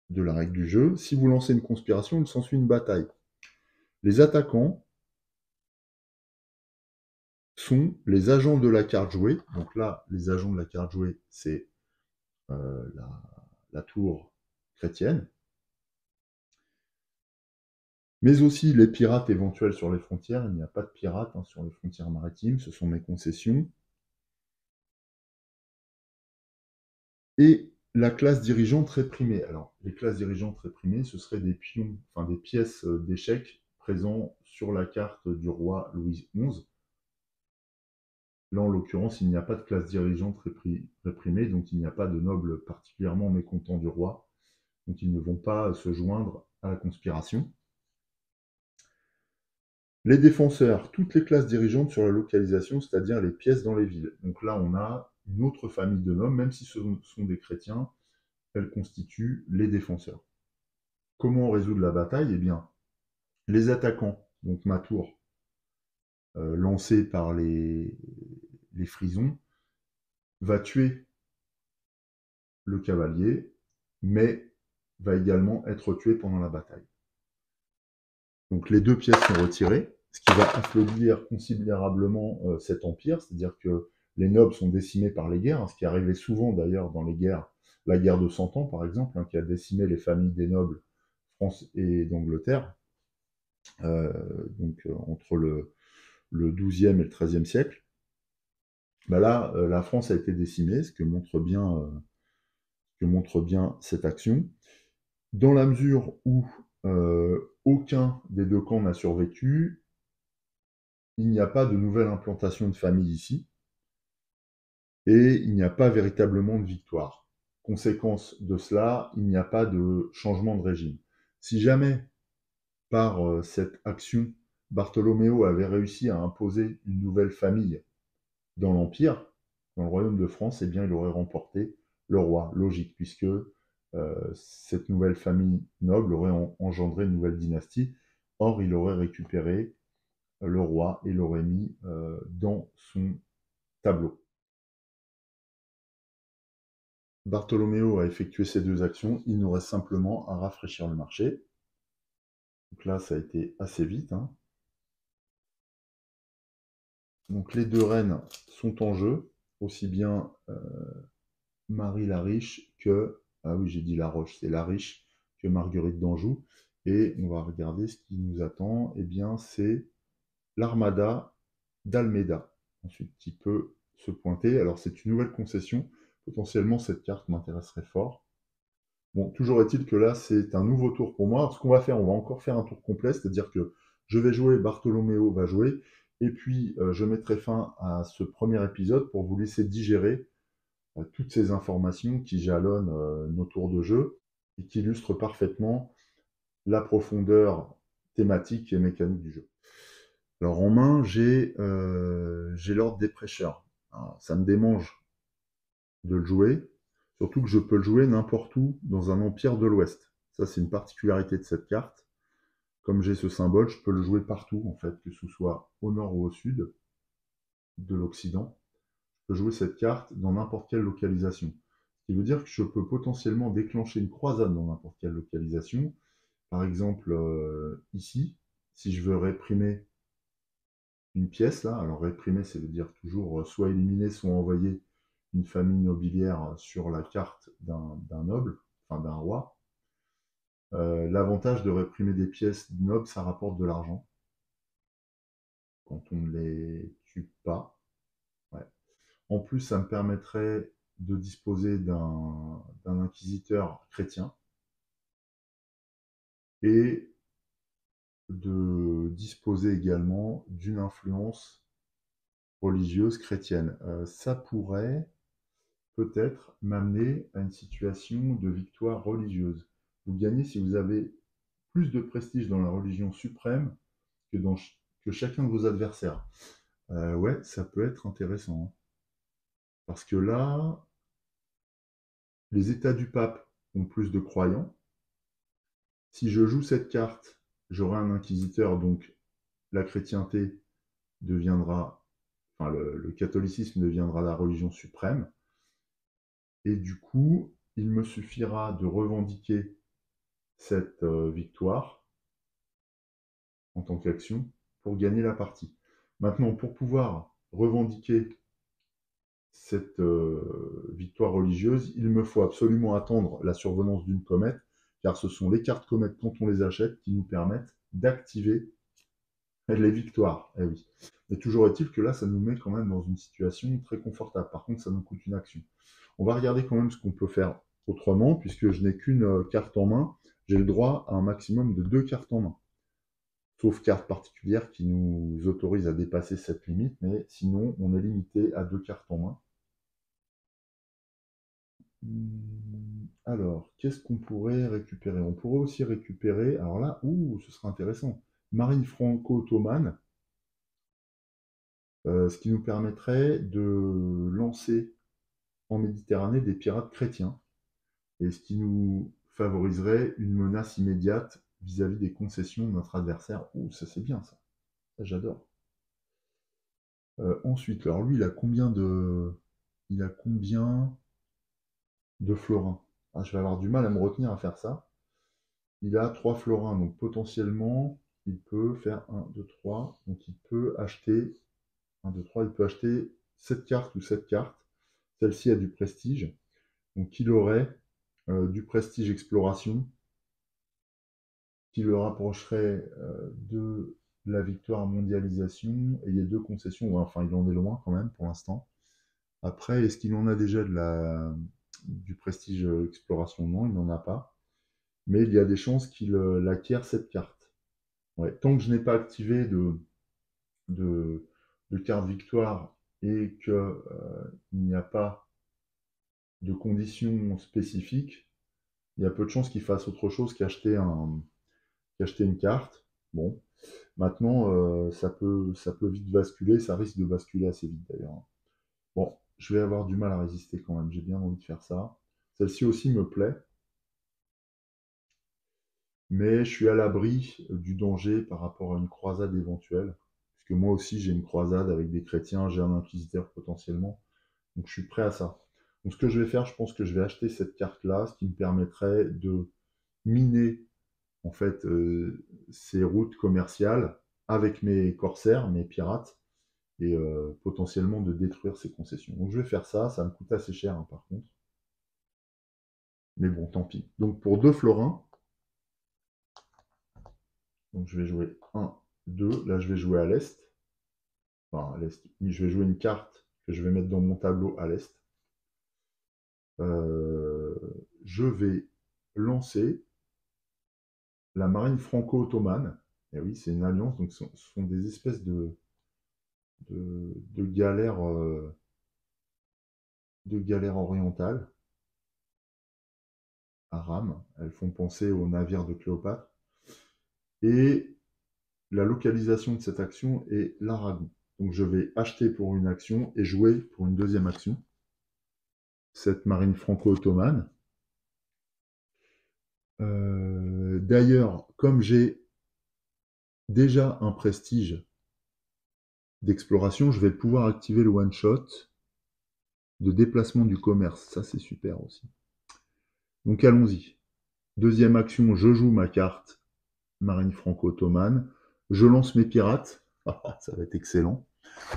règle du jeu. Si vous lancez une conspiration, il s'ensuit une bataille. Les attaquants sont les agents de la carte jouée. Donc là, les agents de la carte jouée, c'est la tour chrétienne. Mais aussi les pirates éventuels sur les frontières. Il n'y a pas de pirates sur les frontières maritimes, ce sont mes concessions. Et la classe dirigeante réprimée. Alors, les classes dirigeantes réprimées, ce seraient des pions, enfin des pièces d'échecs présents sur la carte du roi Louis XI. Là, en l'occurrence, il n'y a pas de classe dirigeante réprimée, donc il n'y a pas de nobles particulièrement mécontents du roi. Donc ils ne vont pas se joindre à la conspiration. Les défenseurs, toutes les classes dirigeantes sur la localisation, c'est-à-dire les pièces dans les villes. Donc là, on a une autre famille de nobles, même si ce sont des chrétiens, elles constituent les défenseurs. Comment résoudre la bataille? Eh bien, les attaquants, donc ma tour, lancée par les frisons, va tuer le cavalier, mais va également être tué pendant la bataille. Donc les deux pièces sont retirées, ce qui va affaiblir considérablement cet empire, c'est-à-dire que les nobles sont décimés par les guerres, ce qui arrivait souvent d'ailleurs dans les guerres, la guerre de 100 ans par exemple, qui a décimé les familles des nobles France et d'Angleterre, entre le XIIe et le XIIIe siècle. Là, la France a été décimée, ce que montre bien cette action. Dans la mesure où aucun des deux camps n'a survécu, il n'y a pas de nouvelle implantation de famille ici, et il n'y a pas véritablement de victoire. Conséquence de cela, il n'y a pas de changement de régime. Si jamais, par cette action, Bartholoméo avait réussi à imposer une nouvelle famille dans l'Empire, dans le royaume de France, eh bien, il aurait remporté le roi, logique, puisque cette nouvelle famille noble aurait engendré une nouvelle dynastie. Or, il aurait récupéré le roi et l'aurait mis dans son tableau. Bartholoméo a effectué ces deux actions, il nous reste simplement à rafraîchir le marché. Donc là, ça a été assez vite. Donc les deux reines sont en jeu, aussi bien Marie la Riche que, ah oui j'ai dit la Roche, c'est la Riche, que Marguerite d'Anjou. Et on va regarder ce qui nous attend. Eh bien, c'est l'Armada d'Almeida, ensuite, qui peut se pointer. Alors, c'est une nouvelle concession. Potentiellement, cette carte m'intéresserait fort. Bon, toujours est-il que là, c'est un nouveau tour pour moi. Alors, ce qu'on va faire, on va encore faire un tour complet, c'est-à-dire que je vais jouer, Bartholoméo va jouer, et puis je mettrai fin à ce premier épisode pour vous laisser digérer toutes ces informations qui jalonnent nos tours de jeu et qui illustrent parfaitement la profondeur thématique et mécanique du jeu. Alors en main, j'ai l'ordre des prêcheurs. Alors, ça me démange de le jouer, surtout que je peux le jouer n'importe où dans un empire de l'Ouest. Ça, c'est une particularité de cette carte. Comme j'ai ce symbole, je peux le jouer partout, en fait, que ce soit au nord ou au sud de l'Occident. Je peux jouer cette carte dans n'importe quelle localisation. qui veut dire que je peux potentiellement déclencher une croisade dans n'importe quelle localisation. Par exemple, ici, si je veux réprimer une pièce, là, alors réprimer, ça veut dire toujours soit éliminer, soit envoyer une famille nobiliaire sur la carte d'un noble, enfin d'un roi. L'avantage de réprimer des pièces nobles, ça rapporte de l'argent quand on ne les tue pas. Ouais. En plus, ça me permettrait de disposer d'un inquisiteur chrétien et de disposer également d'une influence religieuse chrétienne. Ça pourrait peut-être m'amener à une situation de victoire religieuse. Vous gagnez si vous avez plus de prestige dans la religion suprême que, que chacun de vos adversaires. Ouais, ça peut être intéressant, hein. Parce que là, les états du pape ont plus de croyants. Si je joue cette carte, j'aurai un inquisiteur, donc la chrétienté deviendra, enfin le catholicisme deviendra la religion suprême. Et du coup, il me suffira de revendiquer cette victoire en tant qu'action pour gagner la partie. Maintenant, pour pouvoir revendiquer cette victoire religieuse, il me faut absolument attendre la survenance d'une comète, car ce sont les cartes comètes, quand on les achète, qui nous permettent d'activer les victoires. Eh oui. Mais toujours est-il que là, ça nous met quand même dans une situation très confortable. Par contre, ça nous coûte une action. On va regarder quand même ce qu'on peut faire autrement, puisque je n'ai qu'une carte en main. J'ai le droit à un maximum de 2 cartes en main. Sauf carte particulière qui nous autorise à dépasser cette limite, mais sinon, on est limité à 2 cartes en main. Alors, qu'est-ce qu'on pourrait récupérer? On pourrait aussi récupérer, alors là, ce sera intéressant, marine franco-ottomane, ce qui nous permettrait de lancer en Méditerranée des pirates chrétiens, et ce qui nous favoriserait une menace immédiate vis-à-vis des concessions de notre adversaire. Ça c'est bien ça, ça j'adore. Ensuite, alors lui, il a combien de florins? Ah, je vais avoir du mal à me retenir à faire ça. Il a 3 florins, donc potentiellement, il peut faire 1, 2, 3. Donc il peut acheter 1, 2, 3, il peut acheter 7 cartes ou 7 cartes. Celle-ci a du prestige. Donc il aurait du prestige exploration qui le rapprocherait de la victoire mondialisation. Et il y a 2 concessions, ouais, enfin il en est loin quand même pour l'instant. Après, est-ce qu'il en a déjà du prestige exploration? Non, il n'en a pas. Mais il y a des chances qu'il acquiert cette carte. Ouais, tant que je n'ai pas activé de, de carte victoire et qu'il n'y a pas de conditions spécifiques, il y a peu de chances qu'il fasse autre chose qu'acheter une carte. Bon, maintenant, ça peut vite basculer, ça risque de basculer assez vite d'ailleurs. Bon, je vais avoir du mal à résister quand même, j'ai bien envie de faire ça. Celle-ci aussi me plaît, mais je suis à l'abri du danger par rapport à une croisade éventuelle. Parce que moi aussi, j'ai une croisade avec des chrétiens, j'ai un inquisiteur potentiellement. Donc je suis prêt à ça. Donc ce que je vais faire, je pense que je vais acheter cette carte-là, ce qui me permettrait de miner en fait ces routes commerciales avec mes corsaires, mes pirates, et potentiellement de détruire ces concessions. Donc je vais faire ça, ça me coûte assez cher hein, par contre. Mais bon, tant pis. Donc pour 2 florins, donc je vais jouer 1, 2. Là je vais jouer à l'est. Enfin à l'est. Je vais jouer une carte que je vais mettre dans mon tableau à l'est. Je vais lancer la marine franco-ottomane. Et oui, c'est une alliance, donc ce sont des espèces de galères, orientales à rame. Elles font penser aux navires de Cléopâtre. Et la localisation de cette action est l'Aragon. Donc je vais acheter pour une action et jouer pour une deuxième action cette marine franco-ottomane. D'ailleurs, comme j'ai déjà un prestige d'exploration, je vais pouvoir activer le one-shot de déplacement du commerce. Ça, c'est super aussi. Donc allons-y. Deuxième action, je joue ma carte marine franco-ottomane. Je lance mes pirates. Ah, ça va être excellent.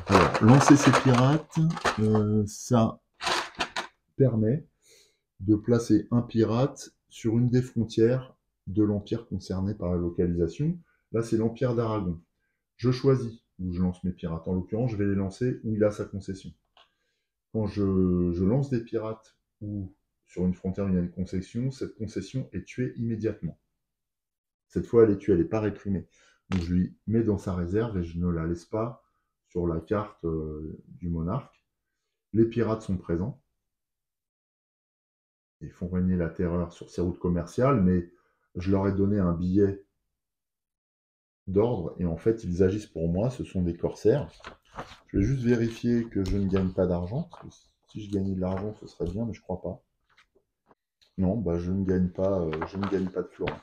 Alors, lancer ces pirates, ça permet de placer un pirate sur une des frontières de l'empire concerné par la localisation. Là, c'est l'empire d'Aragon. Je choisis où je lance mes pirates. En l'occurrence, je vais les lancer où il a sa concession. Quand je lance des pirates ou sur une frontière où il y a une concession, cette concession est tuée immédiatement. Cette fois, elle est tuée, elle n'est pas réprimée. Donc je lui mets dans sa réserve et je ne la laisse pas sur la carte du monarque. Les pirates sont présents. Ils font régner la terreur sur ces routes commerciales, mais je leur ai donné un billet d'ordre et en fait, ils agissent pour moi. Ce sont des corsaires. Je vais juste vérifier que je ne gagne pas d'argent. Parce que si je gagnais de l'argent, ce serait bien, mais je crois pas. Non, bah, je ne gagne pas de florins.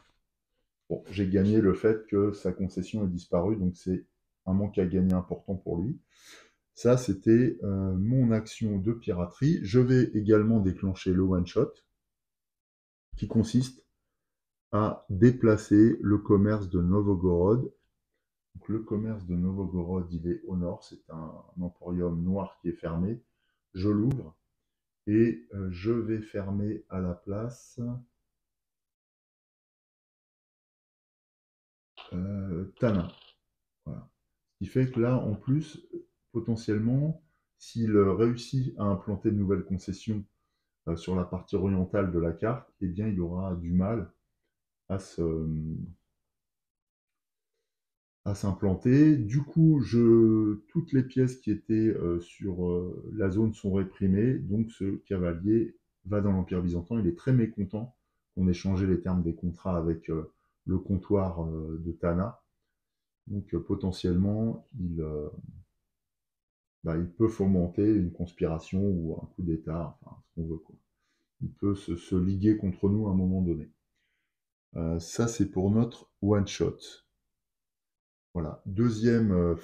Bon, j'ai gagné le fait que sa concession ait disparu, donc c'est un manque à gagner important pour lui. Ça, c'était mon action de piraterie. Je vais également déclencher le one-shot, qui consiste à déplacer le commerce de Novgorod. Donc, le commerce de Novgorod, il est au nord, c'est un emporium noir qui est fermé. Je l'ouvre et je vais fermer à la place Tana. Voilà. Ce qui fait que là, en plus, potentiellement, s'il réussit à implanter de nouvelles concessions sur la partie orientale de la carte, eh bien, il aura du mal à à s'implanter. Du coup, toutes les pièces qui étaient sur la zone sont réprimées, donc ce cavalier va dans l'Empire byzantin. Il est très mécontent qu'on ait changé les termes des contrats avec le comptoir de Tana. Donc potentiellement, il peut fomenter une conspiration ou un coup d'État, enfin ce qu'on veut, quoi. Il peut se liguer contre nous à un moment donné. Ça, c'est pour notre one-shot. Voilà. Deuxième,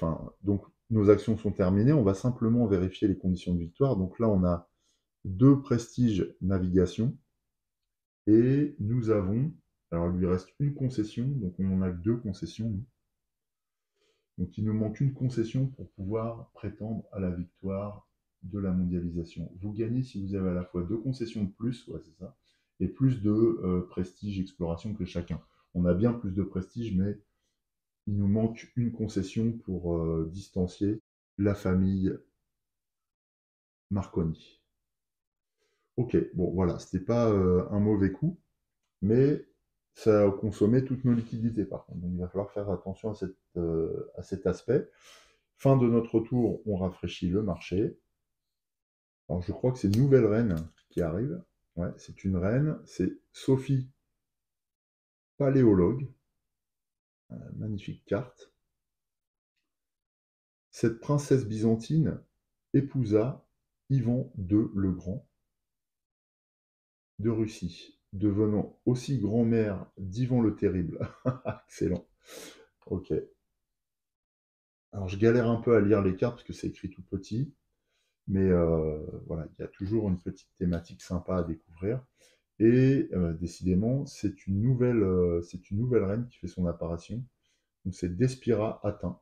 donc nos actions sont terminées. On va simplement vérifier les conditions de victoire. Donc là, on a 2 prestiges navigation et nous avons, alors il lui reste une concession, donc on n'en a que 2 concessions. Donc il nous manque une concession pour pouvoir prétendre à la victoire de la mondialisation. Vous gagnez si vous avez à la fois 2 concessions de plus, ouais, c'est ça, et plus de prestige exploration que chacun. On a bien plus de prestige, mais il nous manque une concession pour distancier la famille Marconi. Ok, bon voilà, c'était pas un mauvais coup, mais ça a consommé toutes nos liquidités par contre. Donc il va falloir faire attention à cet aspect. Fin de notre tour, on rafraîchit le marché. Alors je crois que c'est une nouvelle reine qui arrive. Ouais, c'est une reine, c'est Sophie Paléologue. Magnifique carte. Cette princesse byzantine épousa Ivan II le Grand de Russie, devenant aussi grand-mère d'Ivan le Terrible. Excellent. Ok. Alors je galère un peu à lire les cartes parce que c'est écrit tout petit, mais voilà, il y a toujours une petite thématique sympa à découvrir. Et décidément, c'est une nouvelle reine qui fait son apparition. Donc c'est Despira Atteint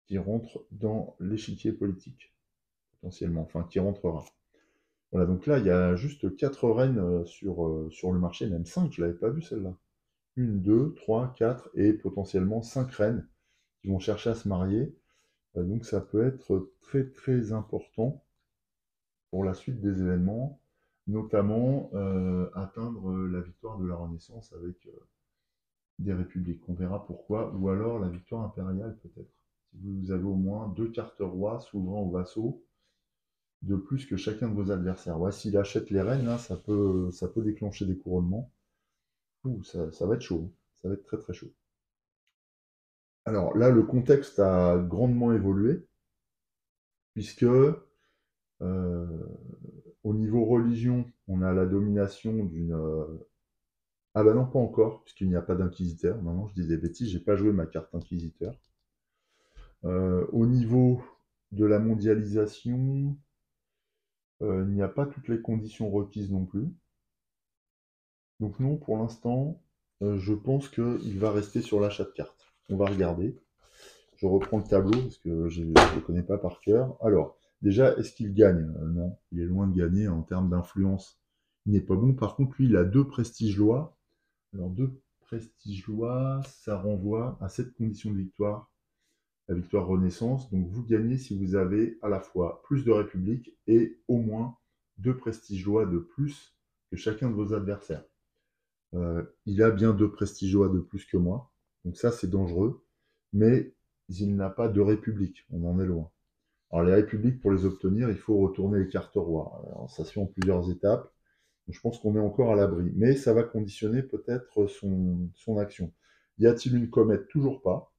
qui rentre dans l'échiquier politique, potentiellement, enfin qui rentrera. Voilà, donc là, il y a juste 4 reines sur le marché, même 5, je ne l'avais pas vu celle-là. Une, 2, 3, 4 et potentiellement 5 reines qui vont chercher à se marier. Donc ça peut être très très important pour la suite des événements, notamment atteindre la victoire de la Renaissance avec des républiques. On verra pourquoi, ou alors la victoire impériale peut-être. Si vous avez au moins 2 cartes rois, souverains ou vassaux, de plus que chacun de vos adversaires. Ouais, s'il achète les reines, là, ça peut déclencher des couronnements. Ouh, ça va être chaud. Ça va être très très chaud. Alors là, le contexte a grandement évolué, puisque au niveau religion, on a la domination d'une... Ah bah non, pas encore, puisqu'il n'y a pas d'inquisiteur. Non, non, je dis des bêtises, j'ai pas joué ma carte inquisiteur. Au niveau de la mondialisation, Il n'y a pas toutes les conditions requises non plus. Donc non, pour l'instant, je pense qu'il va rester sur l'achat de cartes. On va regarder. Je reprends le tableau parce que je ne le connais pas par cœur. Alors, déjà, est-ce qu'il gagne? Non, il est loin de gagner en termes d'influence. Il n'est pas bon. Par contre, lui, il a 2 prestiges lois. Alors, 2 prestiges lois, ça renvoie à cette condition de victoire, la victoire Renaissance. Donc, vous gagnez si vous avez à la fois plus de République et au moins 2 prestiges lois de plus que chacun de vos adversaires. Il a bien 2 prestiges lois de plus que moi. Donc, ça, c'est dangereux. Mais il n'a pas de République. On en est loin. Alors, les républiques, pour les obtenir, il faut retourner les cartes rois. Alors, ça se fait en plusieurs étapes. Donc, je pense qu'on est encore à l'abri. Mais ça va conditionner peut-être son action. Y a-t-il une comète? Toujours pas.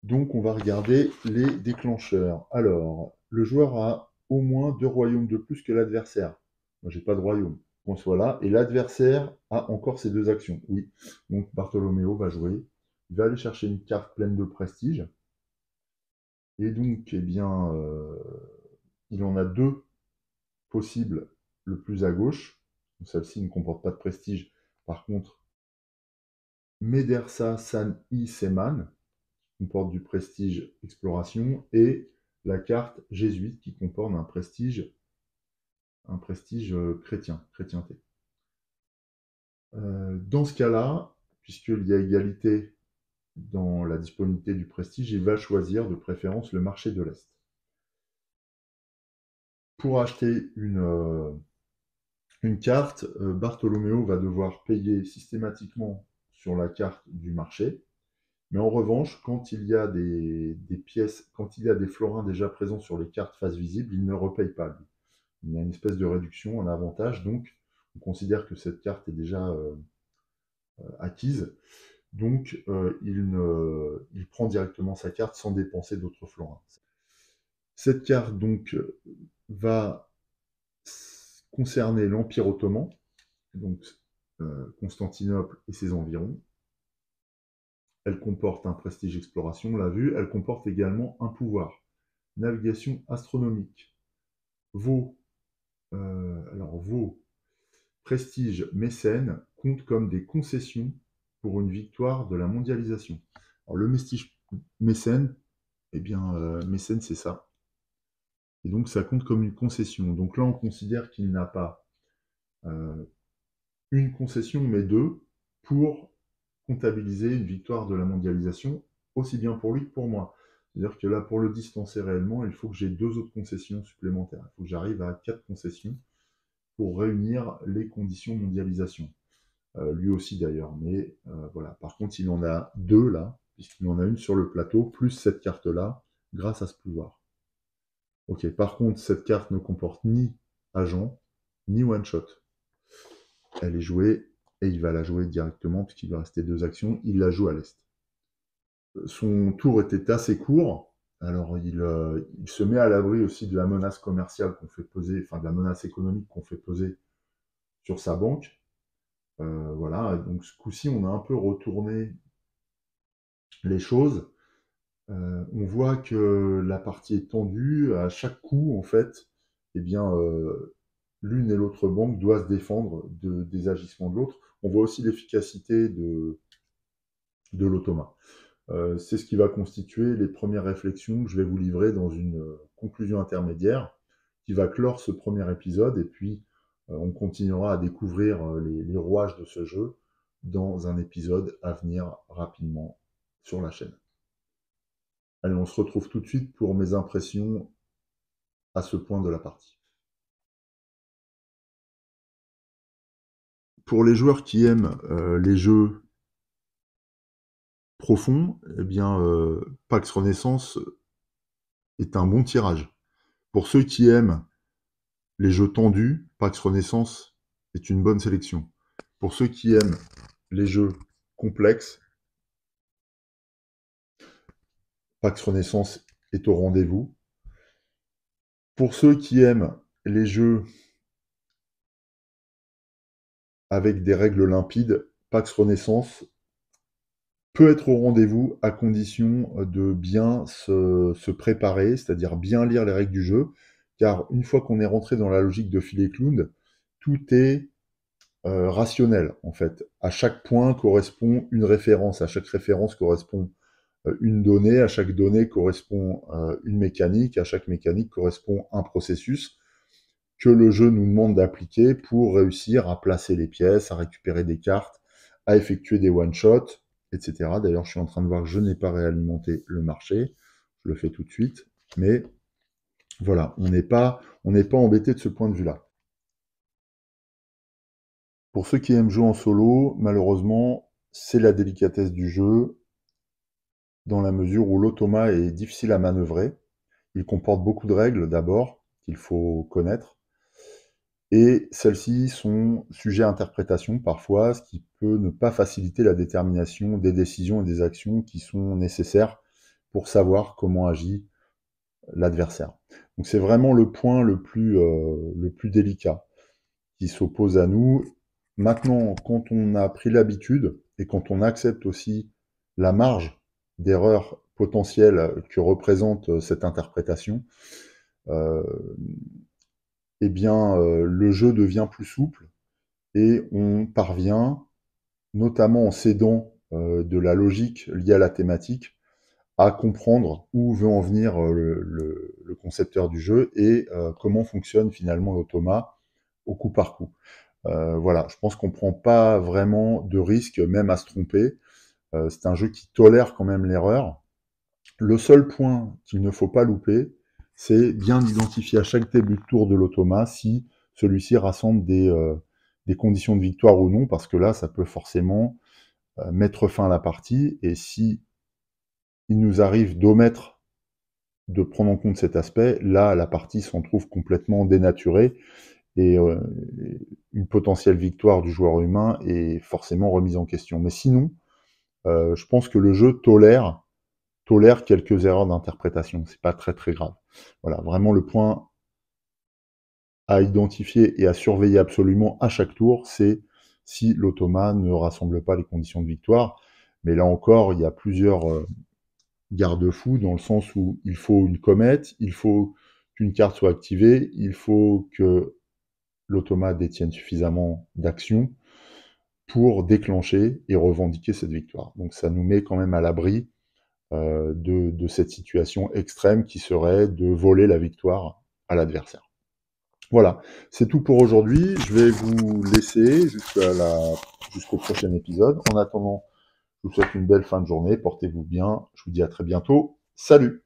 Donc, on va regarder les déclencheurs. Alors, le joueur a au moins 2 royaumes de plus que l'adversaire. Moi, j'ai pas de royaume. Qu'on soit là. Et l'adversaire a encore ses 2 actions. Oui. Donc, Bartholoméo va jouer. Il va aller chercher une carte pleine de prestige. Et donc, eh bien, il en a 2 possibles, le plus à gauche. Celle-ci ne comporte pas de prestige. Par contre, Medersa San I Seman comporte du prestige exploration et la carte jésuite qui comporte un prestige chrétien, chrétienté. Dans ce cas-là, puisqu'il y a égalité dans la disponibilité du prestige, il va choisir de préférence le marché de l'Est. Pour acheter une carte, Bartholoméo va devoir payer systématiquement sur la carte du marché. Mais en revanche, quand il y a des pièces, quand il y a des florins déjà présents sur les cartes face visible, il ne repaye pas, lui. Il y a une espèce de réduction, un avantage, donc on considère que cette carte est déjà acquise. Donc il prend directement sa carte sans dépenser d'autres florins. Cette carte donc va concerner l'Empire ottoman, donc Constantinople et ses environs. Elle comporte un prestige exploration, on l'a vu. Elle comporte également un pouvoir, navigation astronomique. Vos prestiges mécènes comptent comme des concessions pour une victoire de la mondialisation. Alors le prestige mécène, eh bien mécène c'est ça. Et donc ça compte comme une concession. Donc là on considère qu'il n'a pas une concession mais 2 pour comptabiliser une victoire de la mondialisation, aussi bien pour lui que pour moi. C'est-à-dire que là, pour le distancer réellement, il faut que j'ai 2 autres concessions supplémentaires. Il faut que j'arrive à 4 concessions pour réunir les conditions de mondialisation. Lui aussi d'ailleurs, mais voilà. Par contre, il en a 2 là, puisqu'il en a une sur le plateau, plus cette carte-là, grâce à ce pouvoir. Ok, par contre, cette carte ne comporte ni agent, ni one-shot. Elle est jouée, et il va la jouer directement, puisqu'il va rester 2 actions, il la joue à l'est. Son tour était assez court, alors il se met à l'abri aussi de la menace commerciale qu'on fait peser, enfin de la menace économique qu'on fait peser sur sa banque. Voilà, donc ce coup-ci, on a un peu retourné les choses. On voit que la partie est tendue. À chaque coup, en fait, eh bien, l'une et l'autre banque doivent se défendre des agissements de l'autre. On voit aussi l'efficacité de l'automat. C'est ce qui va constituer les premières réflexions que je vais vous livrer dans une conclusion intermédiaire qui va clore ce premier épisode et puis on continuera à découvrir les rouages de ce jeu dans un épisode à venir rapidement sur la chaîne. Allez, on se retrouve tout de suite pour mes impressions à ce point de la partie. Pour les joueurs qui aiment les jeux profonds, eh bien, Pax Renaissance est un bon tirage. Pour ceux qui aiment les jeux tendus, Pax Renaissance est une bonne sélection. Pour ceux qui aiment les jeux complexes, Pax Renaissance est au rendez-vous. Pour ceux qui aiment les jeux avec des règles limpides, Pax Renaissance peut être au rendez-vous à condition de bien se préparer, c'est-à-dire bien lire les règles du jeu, car une fois qu'on est rentré dans la logique de filet clown, tout est rationnel, en fait. À chaque point correspond une référence, à chaque référence correspond une donnée, à chaque donnée correspond une mécanique, à chaque mécanique correspond un processus que le jeu nous demande d'appliquer pour réussir à placer les pièces, à récupérer des cartes, à effectuer des one-shots, etc. D'ailleurs, je suis en train de voir que je n'ai pas réalimenté le marché. Je le fais tout de suite. Mais voilà, on n'est pas embêté de ce point de vue-là. Pour ceux qui aiment jouer en solo, malheureusement, c'est la délicatesse du jeu, dans la mesure où l'automa est difficile à manœuvrer. Il comporte beaucoup de règles d'abord, qu'il faut connaître. Et celles-ci sont sujets à interprétation parfois, ce qui peut ne pas faciliter la détermination des décisions et des actions qui sont nécessaires pour savoir comment agit l'adversaire. Donc c'est vraiment le point le plus délicat qui s'oppose à nous. Maintenant, quand on a pris l'habitude et quand on accepte aussi la marge d'erreur potentielle que représente cette interprétation, euh, eh bien, le jeu devient plus souple et on parvient, notamment en s'aidant de la logique liée à la thématique, à comprendre où veut en venir le concepteur du jeu et comment fonctionne finalement l'automa au coup par coup. Voilà, je pense qu'on ne prend pas vraiment de risque, même à se tromper. C'est un jeu qui tolère quand même l'erreur. Le seul point qu'il ne faut pas louper, c'est bien d'identifier à chaque début de tour de l'automa si celui-ci rassemble des conditions de victoire ou non, parce que là, ça peut forcément mettre fin à la partie. Et si il nous arrive d'omettre de prendre en compte cet aspect, là, la partie s'en trouve complètement dénaturée et une potentielle victoire du joueur humain est forcément remise en question. Mais sinon, je pense que le jeu tolère quelques erreurs d'interprétation. C'est pas très très grave. Voilà, vraiment le point à identifier et à surveiller absolument à chaque tour, c'est si l'automa ne rassemble pas les conditions de victoire. Mais là encore, il y a plusieurs garde-fous dans le sens où il faut une comète, il faut qu'une carte soit activée, il faut que l'automa détienne suffisamment d'actions pour déclencher et revendiquer cette victoire. Donc ça nous met quand même à l'abri de cette situation extrême qui serait de voler la victoire à l'adversaire. Voilà, c'est tout pour aujourd'hui. Je vais vous laisser jusqu'au prochain épisode. En attendant, je vous souhaite une belle fin de journée. Portez-vous bien. Je vous dis à très bientôt. Salut!